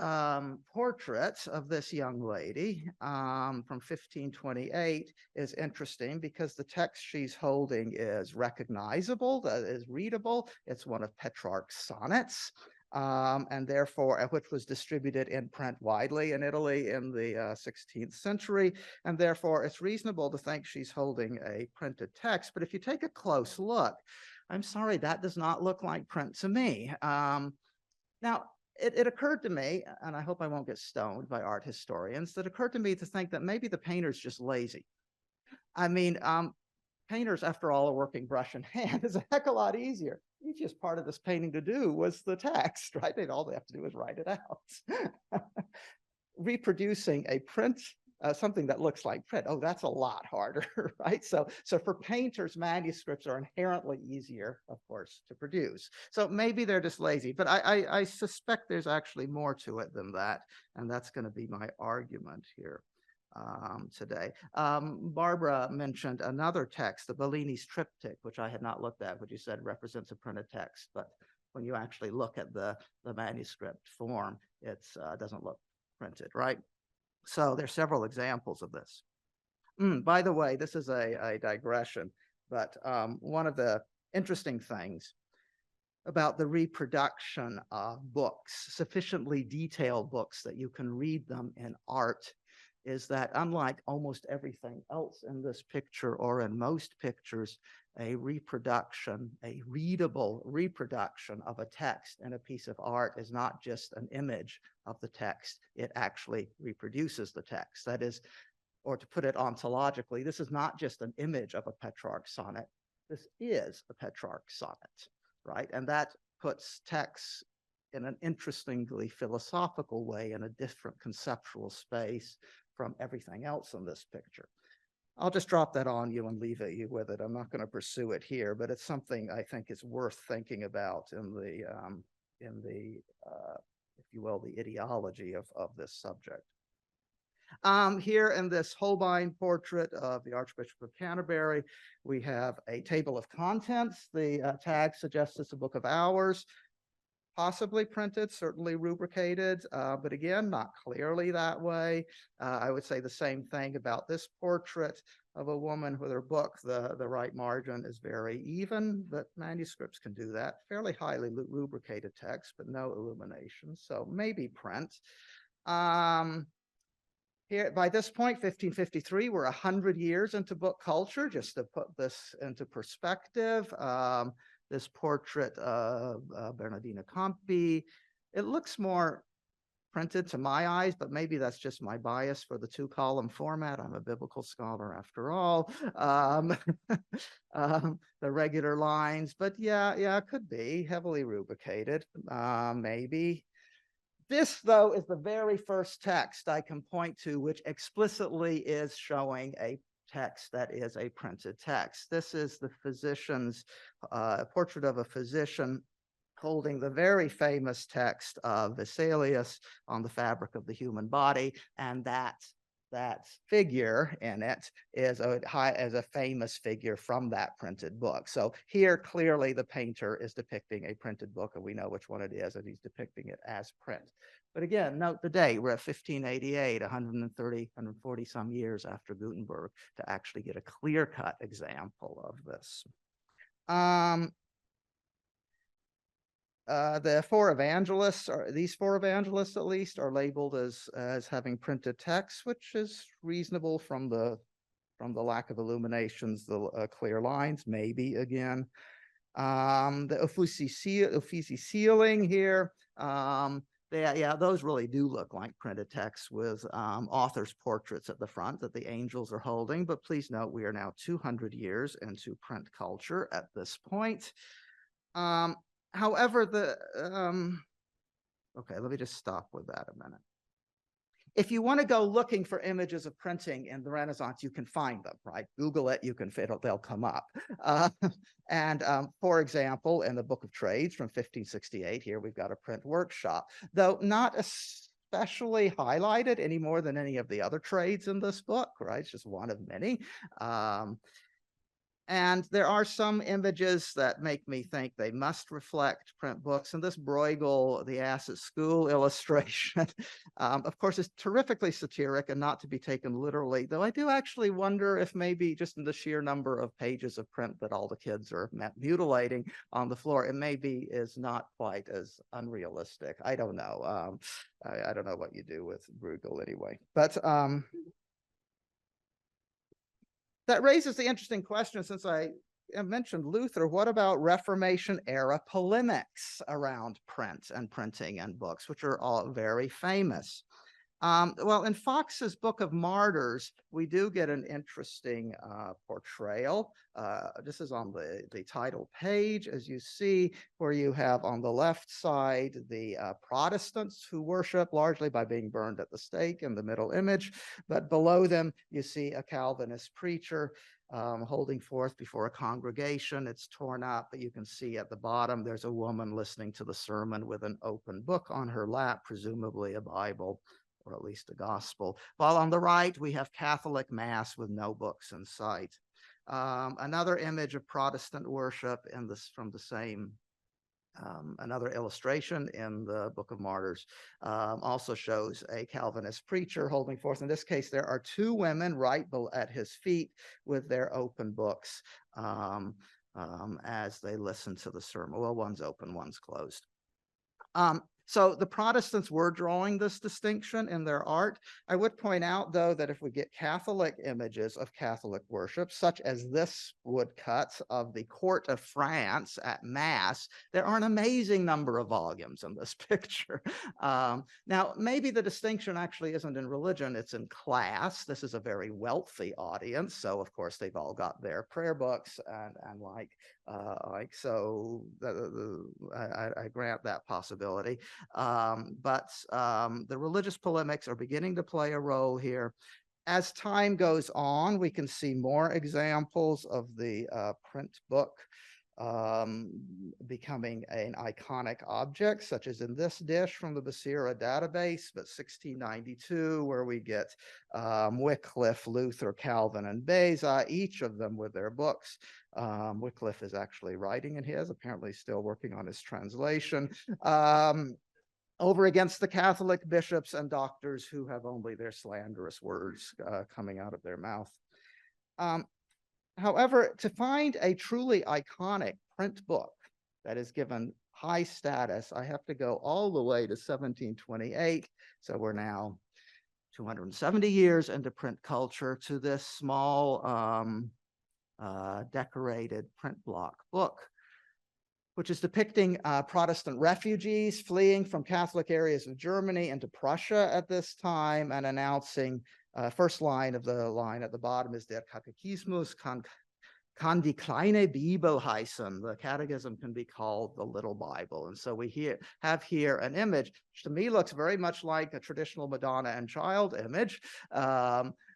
portrait of this young lady from 1528 is interesting because the text she's holding is recognizable, that is readable. It's one of Petrarch's sonnets, and therefore, which was distributed in print widely in Italy in the 16th century, and therefore it's reasonable to think she's holding a printed text. But if you take a close look, I'm sorry, that does not look like print to me. Now, it occurred to me, and I hope I won't get stoned by art historians, that occurred to me to think that maybe the painter's just lazy. I mean, painters, after all, are working brush in hand. Is a heck of a lot easier. The easiest part of this painting to do was the text, right? All they have to do is write it out. Reproducing a print, something that looks like print, oh, that's a lot harder, right? So for painters, manuscripts are inherently easier, of course, to produce. So maybe they're just lazy, but I suspect there's actually more to it than that, and that's going to be my argument here today. Barbara mentioned another text, the Bellini's triptych, which I had not looked at, which you said represents a printed text, but when you actually look at the manuscript form, it doesn't look printed, right? So there's several examples of this. By the way, this is a digression, but one of the interesting things about the reproduction of books, sufficiently detailed books that you can read them in art, is that unlike almost everything else in this picture or in most pictures, a reproduction, a readable reproduction of a text in a piece of art is not just an image of the text, it actually reproduces the text. That is, or to put it ontologically, this is not just an image of a Petrarch sonnet, this is a Petrarch sonnet, right? And that puts texts in an interestingly philosophical way in a different conceptual space from everything else in this picture. I'll just drop that on you and leave you with it. I'm not going to pursue it here, but it's something I think is worth thinking about in the if you will, the ideology of this subject. Here in this Holbein portrait of the Archbishop of Canterbury, we have a table of contents. The tag suggests it's a book of hours. Possibly printed, certainly rubricated, but again, not clearly that way. I would say the same thing about this portrait of a woman with her book. The right margin is very even, but manuscripts can do that. Fairly highly rubricated text, but no illumination, so maybe print. Here, by this point, 1553, we're 100 years into book culture, just to put this into perspective. This portrait of Bernardino Campi, it looks more printed to my eyes, but maybe that's just my bias for the two-column format. I'm a biblical scholar after all. The regular lines, but yeah, it could be heavily rubricated, maybe. This, though, is the very first text I can point to which explicitly is showing a text that is a printed text. This is the physician's portrait of a physician holding the very famous text of Vesalius on the fabric of the human body, and that figure in it is a famous figure from that printed book. So here, clearly, the painter is depicting a printed book, and we know which one it is, and he's depicting it as print. But again, note the date. We're at 1588, 140 some years after Gutenberg, to actually get a clear-cut example of this. The four evangelists, these four evangelists at least, are labeled as having printed texts, which is reasonable from the lack of illuminations, the clear lines, maybe again. The Uffizi ceiling here, those really do look like printed texts with authors' portraits at the front that the angels are holding. But please note, we are now 200 years into print culture at this point. However, okay, let me just stop with that a minute. If you want to go looking for images of printing in the Renaissance, you can find them, right? Google it, they'll come up. For example, in the Book of Trades from 1568, here we've got a print workshop, though not especially highlighted any more than any of the other trades in this book, right? It's just one of many. And there are some images that make me think they must reflect print books. And this Bruegel, the ass at school illustration, of course, is terrifically satiric and not to be taken literally, though I do actually wonder if maybe just in the sheer number of pages of print that all the kids are mutilating on the floor, it maybe is not quite as unrealistic. I don't know. I don't know what you do with Bruegel anyway. But that raises the interesting question, since I mentioned Luther, what about Reformation era polemics around print and printing and books, which are all very famous? Well, in Fox's Book of Martyrs, we do get an interesting portrayal. This is on the title page, as you see, where you have on the left side the Protestants who worship largely by being burned at the stake in the middle image. But below them, you see a Calvinist preacher holding forth before a congregation. It's torn up, but you can see at the bottom there's a woman listening to the sermon with an open book on her lap, presumably a Bible, or at least a gospel. While on the right, we have Catholic Mass with no books in sight. Another image of Protestant worship from the same, another illustration in the Book of Martyrs also shows a Calvinist preacher holding forth. In this case, there are two women right at his feet with their open books as they listen to the sermon. Well, one's open, one's closed. So the Protestants were drawing this distinction in their art. I would point out, though, that if we get Catholic images of Catholic worship, such as this woodcut of the court of France at Mass, there are an amazing number of volumes in this picture. Now, maybe the distinction actually isn't in religion, it's in class. This is a very wealthy audience, so of course they've all got their prayer books and so I grant that possibility. But the religious polemics are beginning to play a role here. As time goes on, we can see more examples of the print book becoming an iconic object, such as in this dish from the Basira database, but 1692, where we get Wycliffe, Luther, Calvin, and Beza, each of them with their books. Wycliffe is actually writing in his, apparently still working on his translation. Over against the Catholic bishops and doctors who have only their slanderous words coming out of their mouth. However, to find a truly iconic print book that is given high status, I have to go all the way to 1728. So we're now 270 years into print culture, to this small decorated print block book, which is depicting Protestant refugees fleeing from Catholic areas of Germany into Prussia at this time, and announcing, first line of the line at the bottom is Der Katechismus kann die kleine Bibel heißen. The catechism can be called the little Bible. And so we have here an image, which to me looks very much like a traditional Madonna and Child image,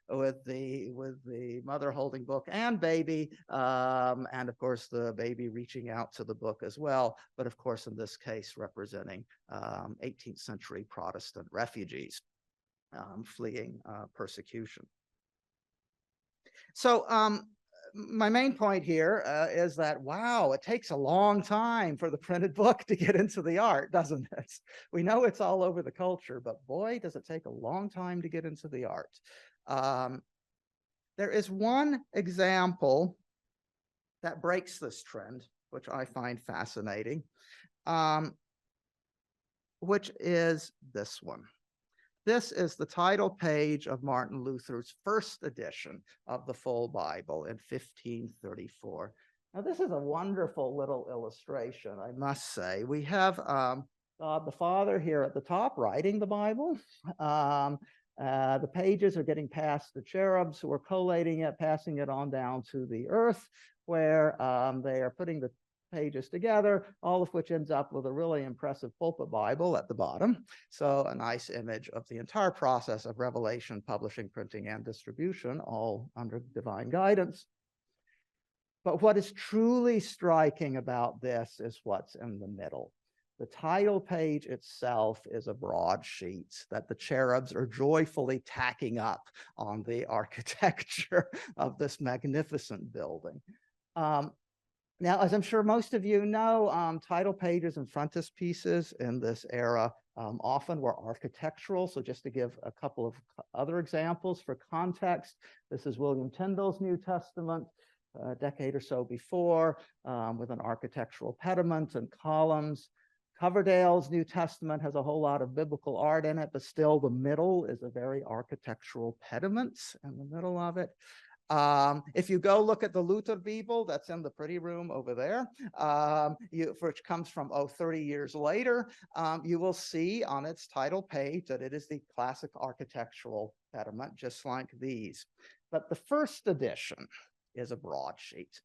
with the mother holding book and baby, and of course the baby reaching out to the book as well, but of course in this case representing 18th century Protestant refugees fleeing persecution. So my main point here is that, wow, it takes a long time for the printed book to get into the art, doesn't it? We know it's all over the culture, but boy, does it take a long time to get into the art. There is one example that breaks this trend, which I find fascinating, which is this one. This is the title page of Martin Luther's first edition of the full Bible in 1534. Now, this is a wonderful little illustration, I must say. We have God the Father here at the top writing the Bible. The pages are getting past the cherubs who are collating it, passing it on down to the earth, where they are putting the pages together, all of which ends up with a really impressive pulpit Bible at the bottom. So a nice image of the entire process of revelation, publishing, printing, and distribution, all under divine guidance. But what is truly striking about this is what's in the middle. The title page itself is a broadsheet that the cherubs are joyfully tacking up on the architecture of this magnificent building. Now, as I'm sure most of you know, title pages and frontispieces in this era often were architectural. So just to give a couple of other examples for context, this is William Tyndale's New Testament, a decade or so before, with an architectural pediment and columns. Coverdale's New Testament has a whole lot of biblical art in it, but still the middle is a very architectural pediment in the middle of it. If you go look at the Luther Bible, that's in the pretty room over there, which comes from 30 years later, you will see on its title page that it is the classic architectural pediment, just like these. But the first edition is a broadsheet.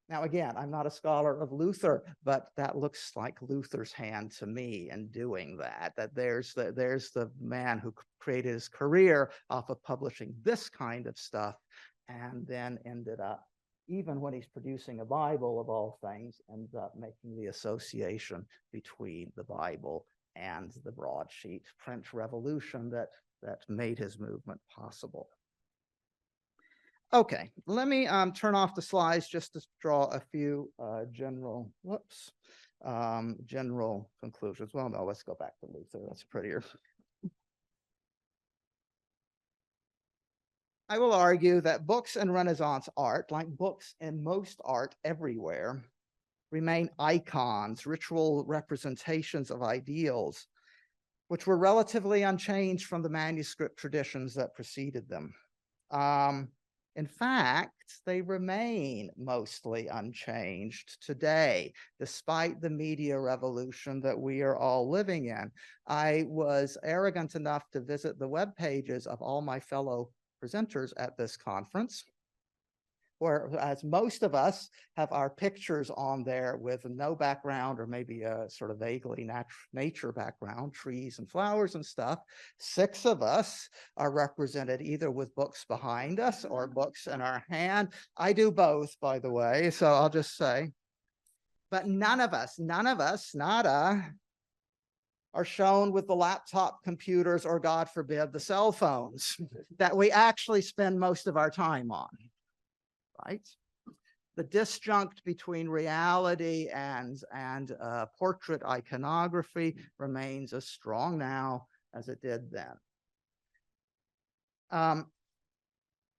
Now, again, I'm not a scholar of Luther, but that looks like Luther's hand to me in doing that, that there's the man who created his career off of publishing this kind of stuff and then ended up, even when he's producing a Bible of all things, ends up making the association between the Bible and the broadsheet French Revolution that made his movement possible. Okay, let me turn off the slides just to draw a few general conclusions. Well, no, let's go back to Luther. That's prettier. I will argue that books and Renaissance art, like books and most art everywhere, remain icons, ritual representations of ideals, which were relatively unchanged from the manuscript traditions that preceded them. In fact, they remain mostly unchanged today, despite the media revolution that we are all living in. I was arrogant enough to visit the web pages of all my fellow presenters at this conference, whereas most of us have our pictures on there with no background or maybe a sort of vaguely nature background, trees and flowers and stuff. 6 of us are represented either with books behind us or books in our hand. I do both, by the way, so I'll just say. But none of us, nada, are shown with the laptop computers or, God forbid, the cell phones that we actually spend most of our time on. Right? The disjunct between reality and portrait iconography remains as strong now as it did then.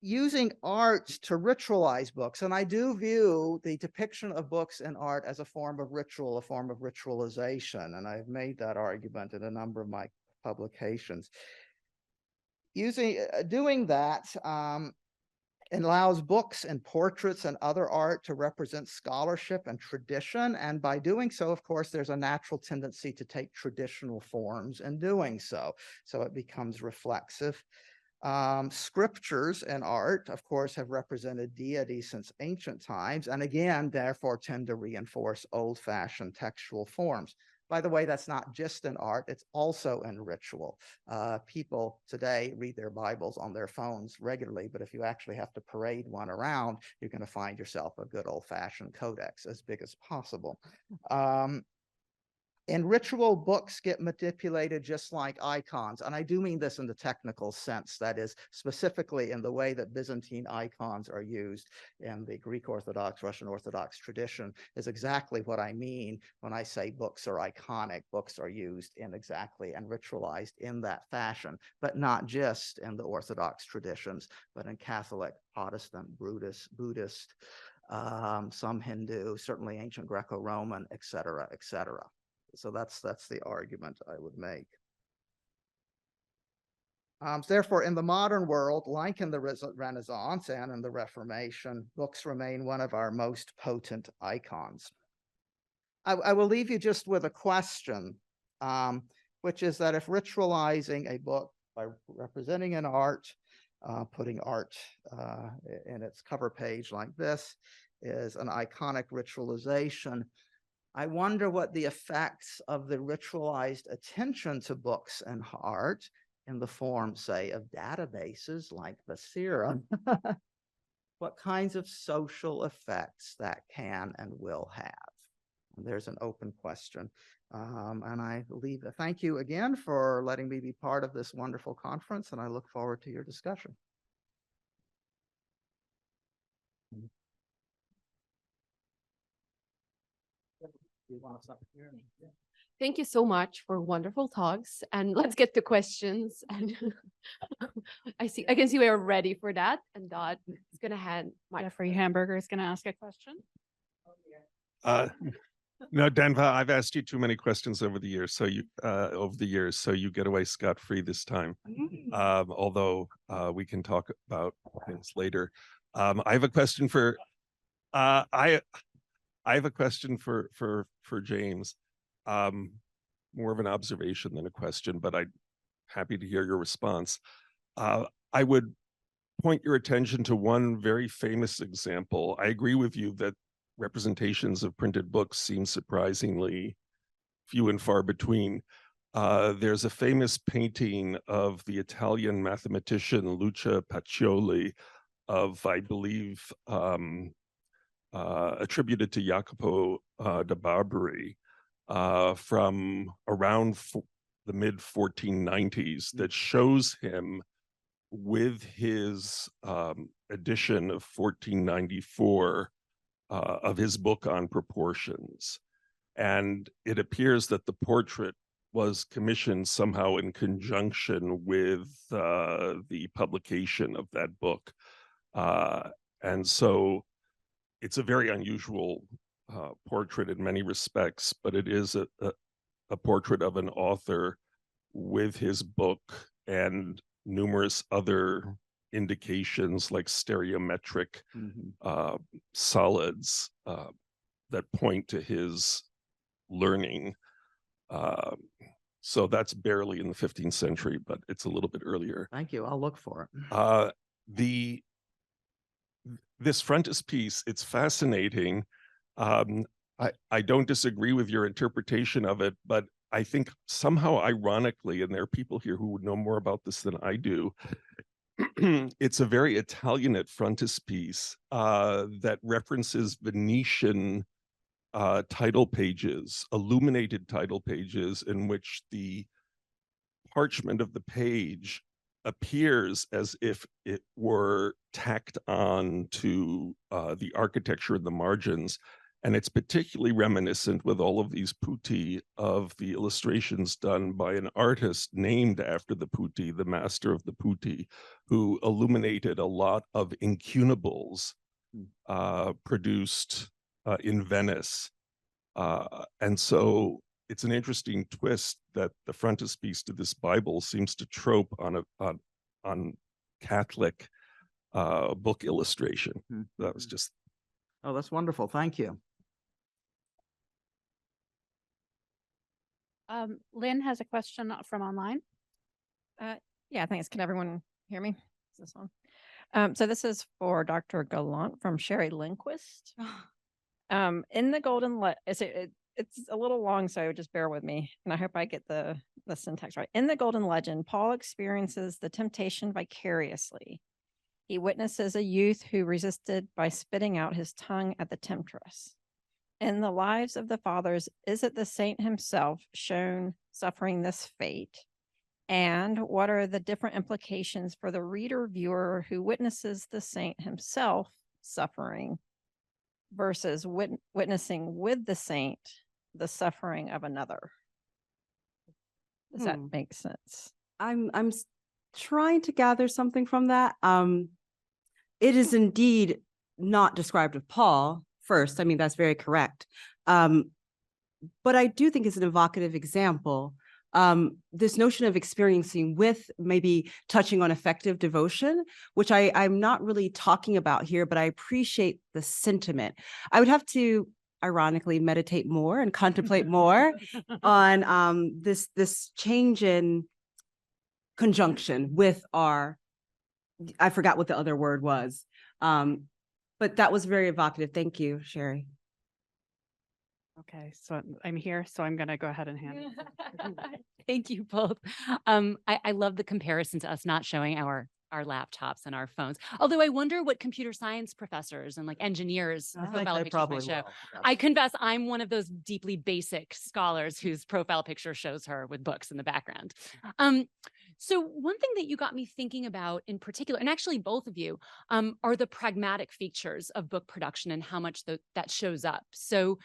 Using art to ritualize books, and I do view the depiction of books and art as a form of ritual, a form of ritualization, and I've made that argument in a number of my publications. Doing that it allows books and portraits and other art to represent scholarship and tradition. And by doing so, of course, there's a natural tendency to take traditional forms in doing so. So it becomes reflexive. Scriptures and art, of course, have represented deity since ancient times, and again, therefore, tend to reinforce old-fashioned textual forms. By the way, that's not just in art, it's also in ritual. People today read their Bibles on their phones regularly, but if you actually have to parade one around, you're going to find yourself a good old-fashioned codex, as big as possible. And ritual books get manipulated just like icons. And I do mean this in the technical sense, that is specifically in the way that Byzantine icons are used in the Greek Orthodox, Russian Orthodox tradition is exactly what I mean when I say books are iconic. Books are used in exactly and ritualized in that fashion, but not just in the Orthodox traditions, but in Catholic, Protestant, Buddhist, some Hindu, certainly ancient Greco-Roman, et cetera, et cetera. So that's the argument I would make. Therefore, in the modern world, like in the Renaissance and in the Reformation, books remain one of our most potent icons. I will leave you just with a question, which is that if ritualizing a book by representing an art, putting art in its cover page like this, is an iconic ritualization. I wonder what the effects of the ritualized attention to books and art in the form, say, of databases like the Serum, what kinds of social effects that can and will have. And there's an open question. And I thank you again for letting me be part of this wonderful conference, and I look forward to your discussion. Thank you so much for wonderful talks, and let's get to questions. And I can see we're ready for that. And Dodd is going to hand Jeffrey Hamburger is going to ask a question. No, Denva, I've asked you too many questions over the years, so you get away scot-free this time. Although we can talk about things later. I have a question for I have a question for James. More of an observation than a question, but I'm happy to hear your response. I would point your attention to one very famous example. I agree with you that representations of printed books seem surprisingly few and far between. There's a famous painting of the Italian mathematician Luca Pacioli of, I believe, attributed to Jacopo da Barbari from around the mid-1490s that shows him with his edition of 1494 of his book on proportions. And it appears that the portrait was commissioned somehow in conjunction with the publication of that book. And so it's a very unusual portrait in many respects, but it is a portrait of an author with his book and numerous other indications like stereometric solids that point to his learning. So that's barely in the 15th century, but it's a little bit earlier. Thank you. I'll look for it. This frontispiece, it's fascinating. I don't disagree with your interpretation of it, but I think somehow ironically, and there are people here who would know more about this than I do, it's a very Italianate frontispiece that references Venetian title pages, illuminated title pages, in which the parchment of the page appears as if it were tacked on to the architecture in the margins. And it's particularly reminiscent with all of these putti of the illustrations done by an artist named after the putti, the master of the putti, who illuminated a lot of incunables produced in Venice. And so it's an interesting twist that the frontispiece to this Bible seems to trope on Catholic book illustration. That was just. Oh, that's wonderful. Thank you. Lynn has a question from online. Yeah, thanks. Can everyone hear me? Is this on? So this is for Dr. Gallant from Sherry Lindquist. In the Golden it's a little long, so just bear with me, and I hope I get the syntax right. In the Golden Legend, Paul experiences the temptation vicariously. He witnesses a youth who resisted by spitting out his tongue at the temptress. In the lives of the fathers, is it the saint himself shown suffering this fate? And what are the different implications for the reader viewer who witnesses the saint himself suffering versus witnessing with the saint the suffering of another? Does that make sense? I'm trying to gather something from that. It is indeed not described of Paul first. I mean, that's very correct. But I do think it's an evocative example. This notion of experiencing with, maybe touching on effective devotion, which I'm not really talking about here, but I appreciate the sentiment. I would have to ironically meditate more and contemplate more on this change in conjunction with I forgot what the other word was. But that was very evocative. Thank you, Sherry. Okay, so I'm here, so I'm going to go ahead and hand it. Thank you both. I love the comparison to us not showing our laptops and our phones. Although I wonder what computer science professors and like engineers I think profile they pictures probably might show. will, yes. I confess I'm one of those deeply basic scholars whose profile picture shows her with books in the background. So one thing that you got me thinking about in particular, and actually both of you, are the pragmatic features of book production and how much that shows up. So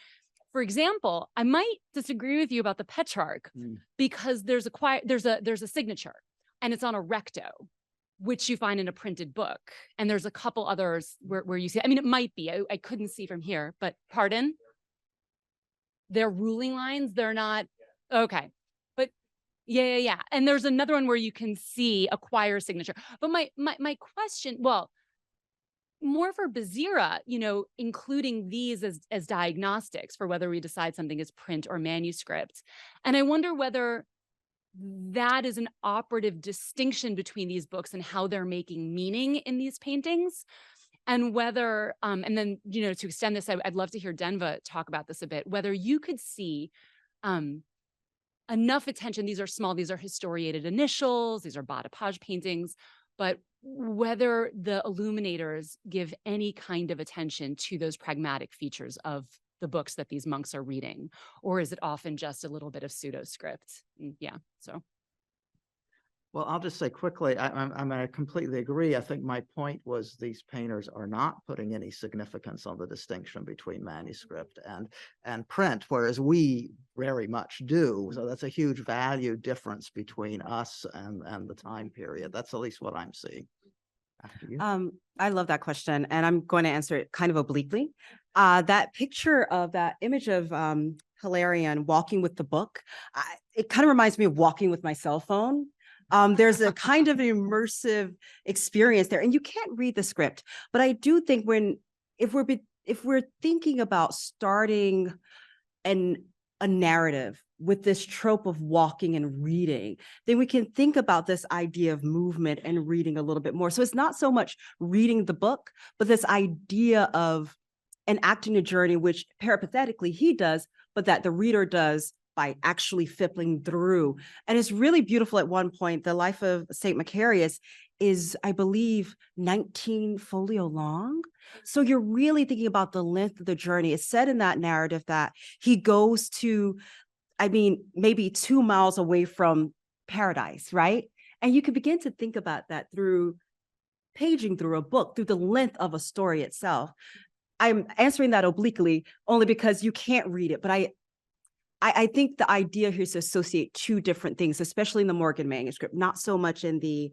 for example, I might disagree with you about the Petrarch because there's a signature and it's on a recto, which you find in a printed book. And there's a couple others where you see, I mean, it might be, I couldn't see from here, but pardon? They're ruling lines, they're not, okay. But yeah. And there's another one where you can see a choir signature. But my question, well, more for Bazira, including these as diagnostics for whether we decide something is print or manuscript. And I wonder whether that is an operative distinction between these books and how they're making meaning in these paintings. And whether, and then, to extend this, I'd love to hear Denva talk about this a bit, whether you could see enough attention. These are small, these are historiated initials, these are bas de page paintings, but whether the illuminators give any kind of attention to those pragmatic features of the books that these monks are reading, or is it often just a little bit of pseudo script? Yeah, so. Well, I'll just say quickly, I completely agree. I think my point was these painters are not putting any significance on the distinction between manuscript and print, whereas we very much do. So that's a huge value difference between us and the time period. That's at least what I'm seeing. After you. I love that question, and I'm going to answer it kind of obliquely. That picture of that image of Hilarion walking with the book, it kind of reminds me of walking with my cell phone. There's a kind of immersive experience there, and you can't read the script. But I do think if we're thinking about starting a narrative with this trope of walking and reading, then we can think about this idea of movement and reading a little bit more. So it's not so much reading the book, but this idea of enacting a journey, which peripatetically he does, but that the reader does by actually flipping through. And it's really beautiful at one point. The life of St. Macarius is, I believe, 19 folio long. So you're really thinking about the length of the journey. It's said in that narrative that he goes to, maybe 2 miles away from paradise, right? And you can begin to think about that through paging through a book, through the length of a story itself. I'm answering that obliquely only because you can't read it, but I think the idea here is to associate two different things, especially in the Morgan manuscript, not so much in the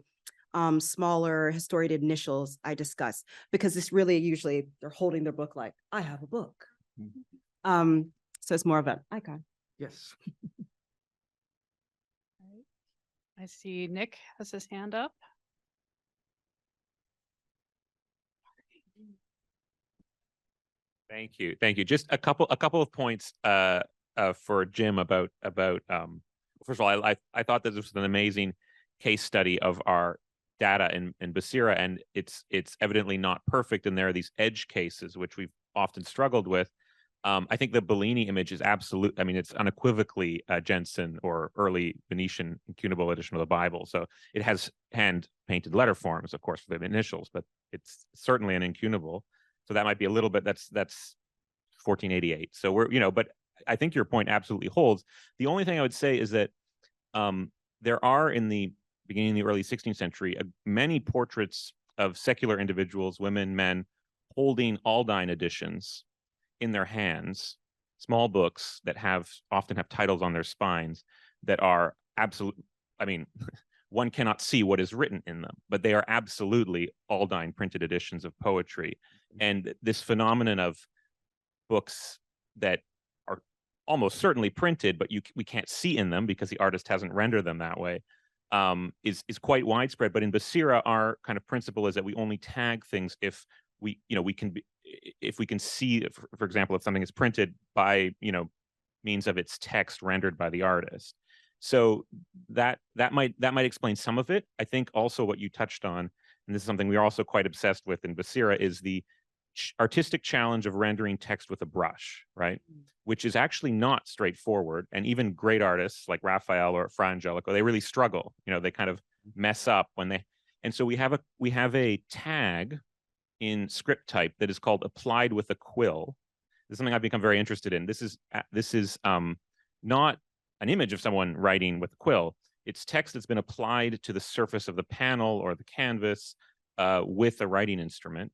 smaller historiated initials I discussed, because it's really usually they're holding their book like, I have a book. So it's more of an icon. Yes. I see Nick has his hand up. Thank you. Just a couple of points for Jim about first of all, I thought that this was an amazing case study of our data in Basira, and it's evidently not perfect, and there are these edge cases which we've often struggled with. I think the Bellini image is absolute. I mean, it's unequivocally Jensen or early Venetian incunable edition of the Bible. So it has hand painted letter forms, of course, for the initials, but it's certainly an incunable. So that might be a little bit. That's 1488. So we're but I think your point absolutely holds. The only thing I would say is that there are in the beginning of the early 16th century many portraits of secular individuals, women, men, holding Aldine editions in their hands, small books that often have titles on their spines that are absolute. I mean, one cannot see what is written in them, but they are absolutely Aldine printed editions of poetry. And this phenomenon of books that are almost certainly printed, but we can't see in them because the artist hasn't rendered them that way, is quite widespread. But in Basira, our kind of principle is that we only tag things if we can see, for example, if something is printed by means of its text rendered by the artist. So that might explain some of it. I think also what you touched on, and this is something we are also quite obsessed with in Basira, is the artistic challenge of rendering text with a brush, right? Which is actually not straightforward. And even great artists like Raphael or Fra Angelico, they really struggle. You know, they kind of mess up when they, and so we have a tag in script type that is called applied with a quill. This is something I've become very interested in. This is not an image of someone writing with a quill. It's text that's been applied to the surface of the panel or the canvas with a writing instrument,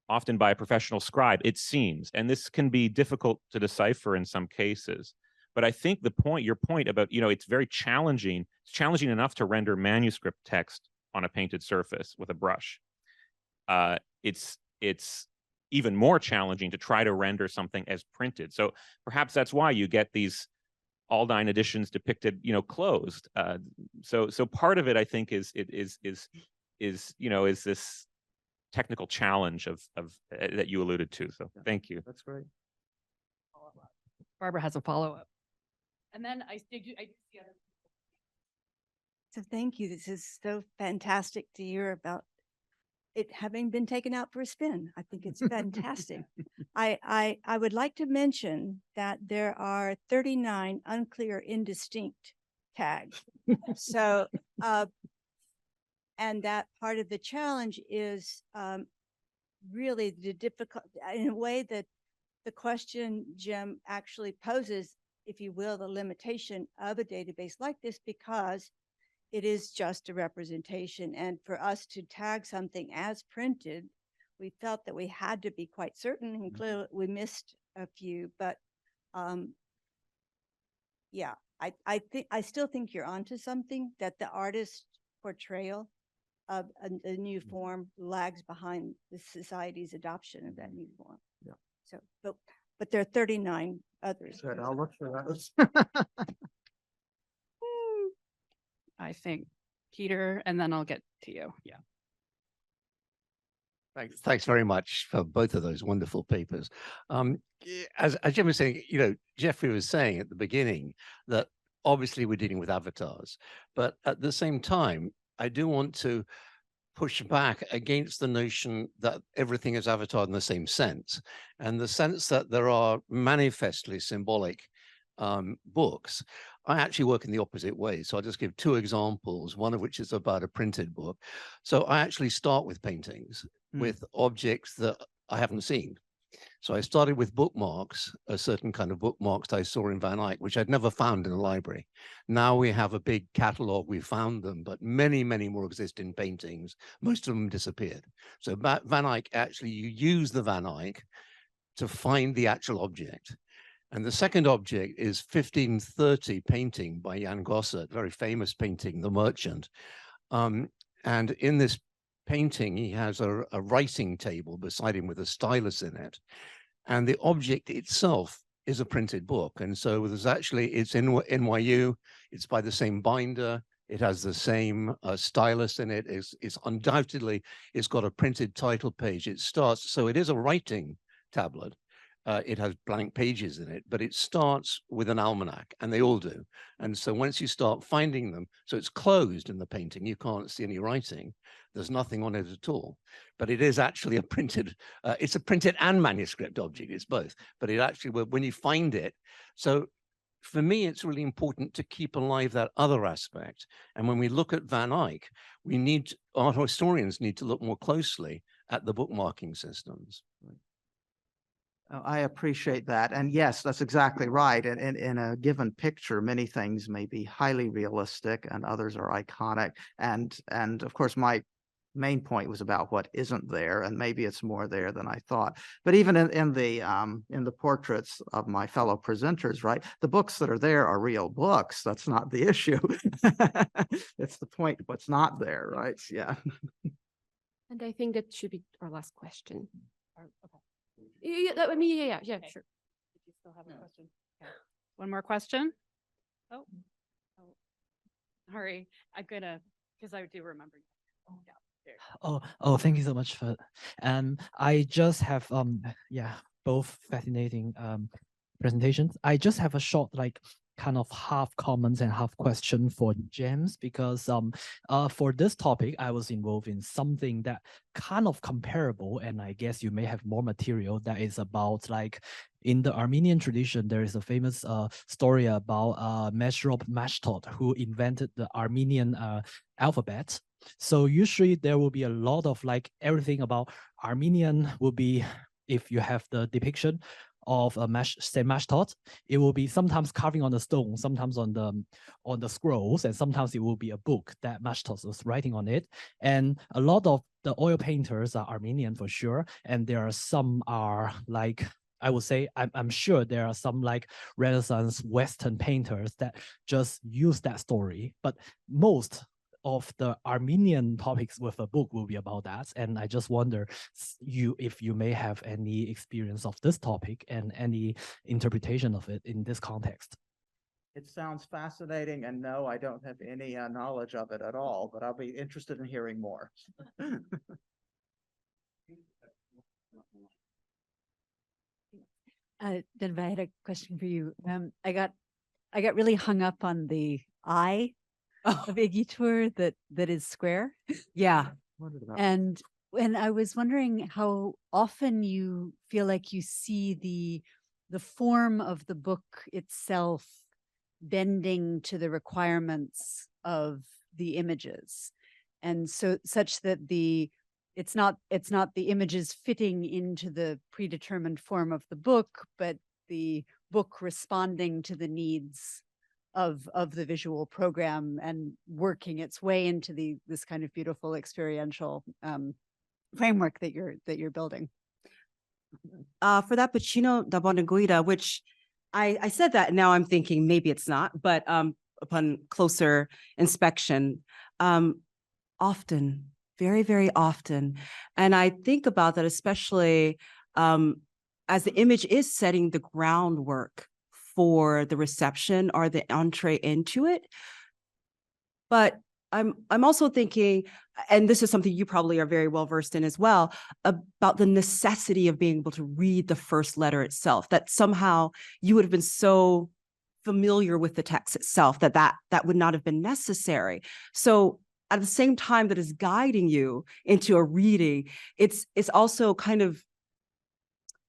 often by a professional scribe, it seems. And this can be difficult to decipher in some cases. But I think your point about, you know, it's very challenging. It's challenging enough to render manuscript text on a painted surface with a brush. It's even more challenging to try to render something as printed. So perhaps that's why you get these Aldine editions depicted, you know, closed. So part of it, I think, is this technical challenge of that you alluded to. So thank you. That's great. Barbara has a follow-up. And then I did see other. So thank you. This is so fantastic to hear about it having been taken out for a spin. I think it's fantastic. I would like to mention that there are 39 unclear, indistinct tags. So, and that part of the challenge is really the difficult, in a way that the question Jim actually poses, if you will, the limitation of a database like this, because it is just a representation. And for us to tag something as printed, we felt that we had to be quite certain, and clearly we missed a few, but yeah, I still think you're onto something, that the artist portrayal of a new form lags behind the society's adoption of that new form. Yeah. So, but there are 39 others. Good, I'll look for that. I think Peter, and then I'll get to you. Yeah. Thanks very much for both of those wonderful papers. As Jim was saying, you know, Jeffrey was saying at the beginning that obviously we're dealing with avatars, but at the same time, I do want to push back against the notion that everything is avatar in the same sense, and the sense that there are manifestly symbolic books. I actually work in the opposite way. So I'll just give two examples, one of which is about a printed book. So I actually start with paintings, with objects that I haven't seen. So I started with bookmarks, a certain kind of bookmarks I saw in Van Eyck, which I'd never found in a library. Now we have a big catalog, we found them, but many, many more exist in paintings. Most of them disappeared. So Van Eyck, actually, you use the Van Eyck to find the actual object. And the second object is 1530 painting by Jan Gossert, very famous painting, The Merchant. And in this painting, he has a writing table beside him with a stylus in it. And the object itself is a printed book. And so there's actually, it's in NYU, it's by the same binder, it has the same stylus in it, it's undoubtedly, it's got a printed title page. It starts, so it is a writing tablet. It has blank pages in it, but it starts with an almanac, and they all do. And so once you start finding them, so it's closed in the painting, you can't see any writing. There's nothing on it at all, but it is actually a printed, it's a printed and manuscript object, it's both, but it actually, when you find it, so for me, it's really important to keep alive that other aspect. And when we look at Van Eyck, art historians need to look more closely at the bookmarking systems. I appreciate that. And yes, that's exactly right. And in a given picture, many things may be highly realistic and others are iconic. And of course, my main point was about what isn't there, and maybe it's more there than I thought. But even in the portraits of my fellow presenters, right, the books that are there are real books. That's not the issue. It's the point, what's not there, right? Yeah. And I think that should be our last question. Okay. Yeah, Okay. sure. Did you still have a question? Okay. One more question? Oh. Sorry, I'm gonna, because I do remember. Yeah. Oh, thank you so much for. I just have both fascinating presentations. I just have a short kind of half comments and half question for James, because for this topic, I was involved in something that kind of comparable, and I guess you may have more material that is about, like, in the Armenian tradition, there is a famous story about Mesrop Mashtold, who invented the Armenian alphabet. So usually there will be a lot of, like, everything about Armenian will be, if you have the depiction of a Saint Mashtold, it will be sometimes carving on the stone, sometimes on the scrolls, and sometimes it will be a book that Mashtold was writing on it. And a lot of the oil painters are Armenian for sure, and there are some are, like, I would say, I'm sure there are some, like, Renaissance Western painters that just use that story, but most of the Armenian topics with a book will be about that. And I just wonder if you may have any experience of this topic and any interpretation of it in this context. It sounds fascinating, and no, I don't have any knowledge of it at all, but I'll be interested in hearing more. Denva, I had a question for you. I got really hung up on the eye of Igitur that is square. Yeah. And I was wondering how often you feel like you see the form of the book itself bending to the requirements of the images, and so such that it's not the images fitting into the predetermined form of the book, but the book responding to the needs of the visual program and working its way into this kind of beautiful experiential framework that you're building. For that Pacino da Bonneguida, which I said that, now I'm thinking maybe it's not, but upon closer inspection, often, very, very often. And I think about that, especially as the image is setting the groundwork for the reception or the entree into it. But I'm also thinking, and this is something you probably are very well versed in as well, about the necessity of being able to read the first letter itself, that somehow you would have been so familiar with the text itself that would not have been necessary. So at the same time that is guiding you into a reading, it's also kind of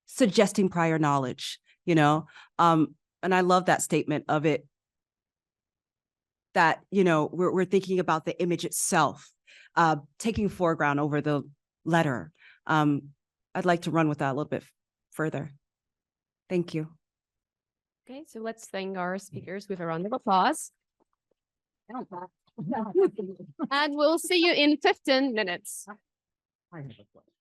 suggesting prior knowledge, you know? And I love that statement of it, that, you know, we're thinking about the image itself, taking foreground over the letter. I'd like to run with that a little bit further. Thank you. Okay, so let's thank our speakers with a round of applause. And we'll see you in 15 minutes. I have a question.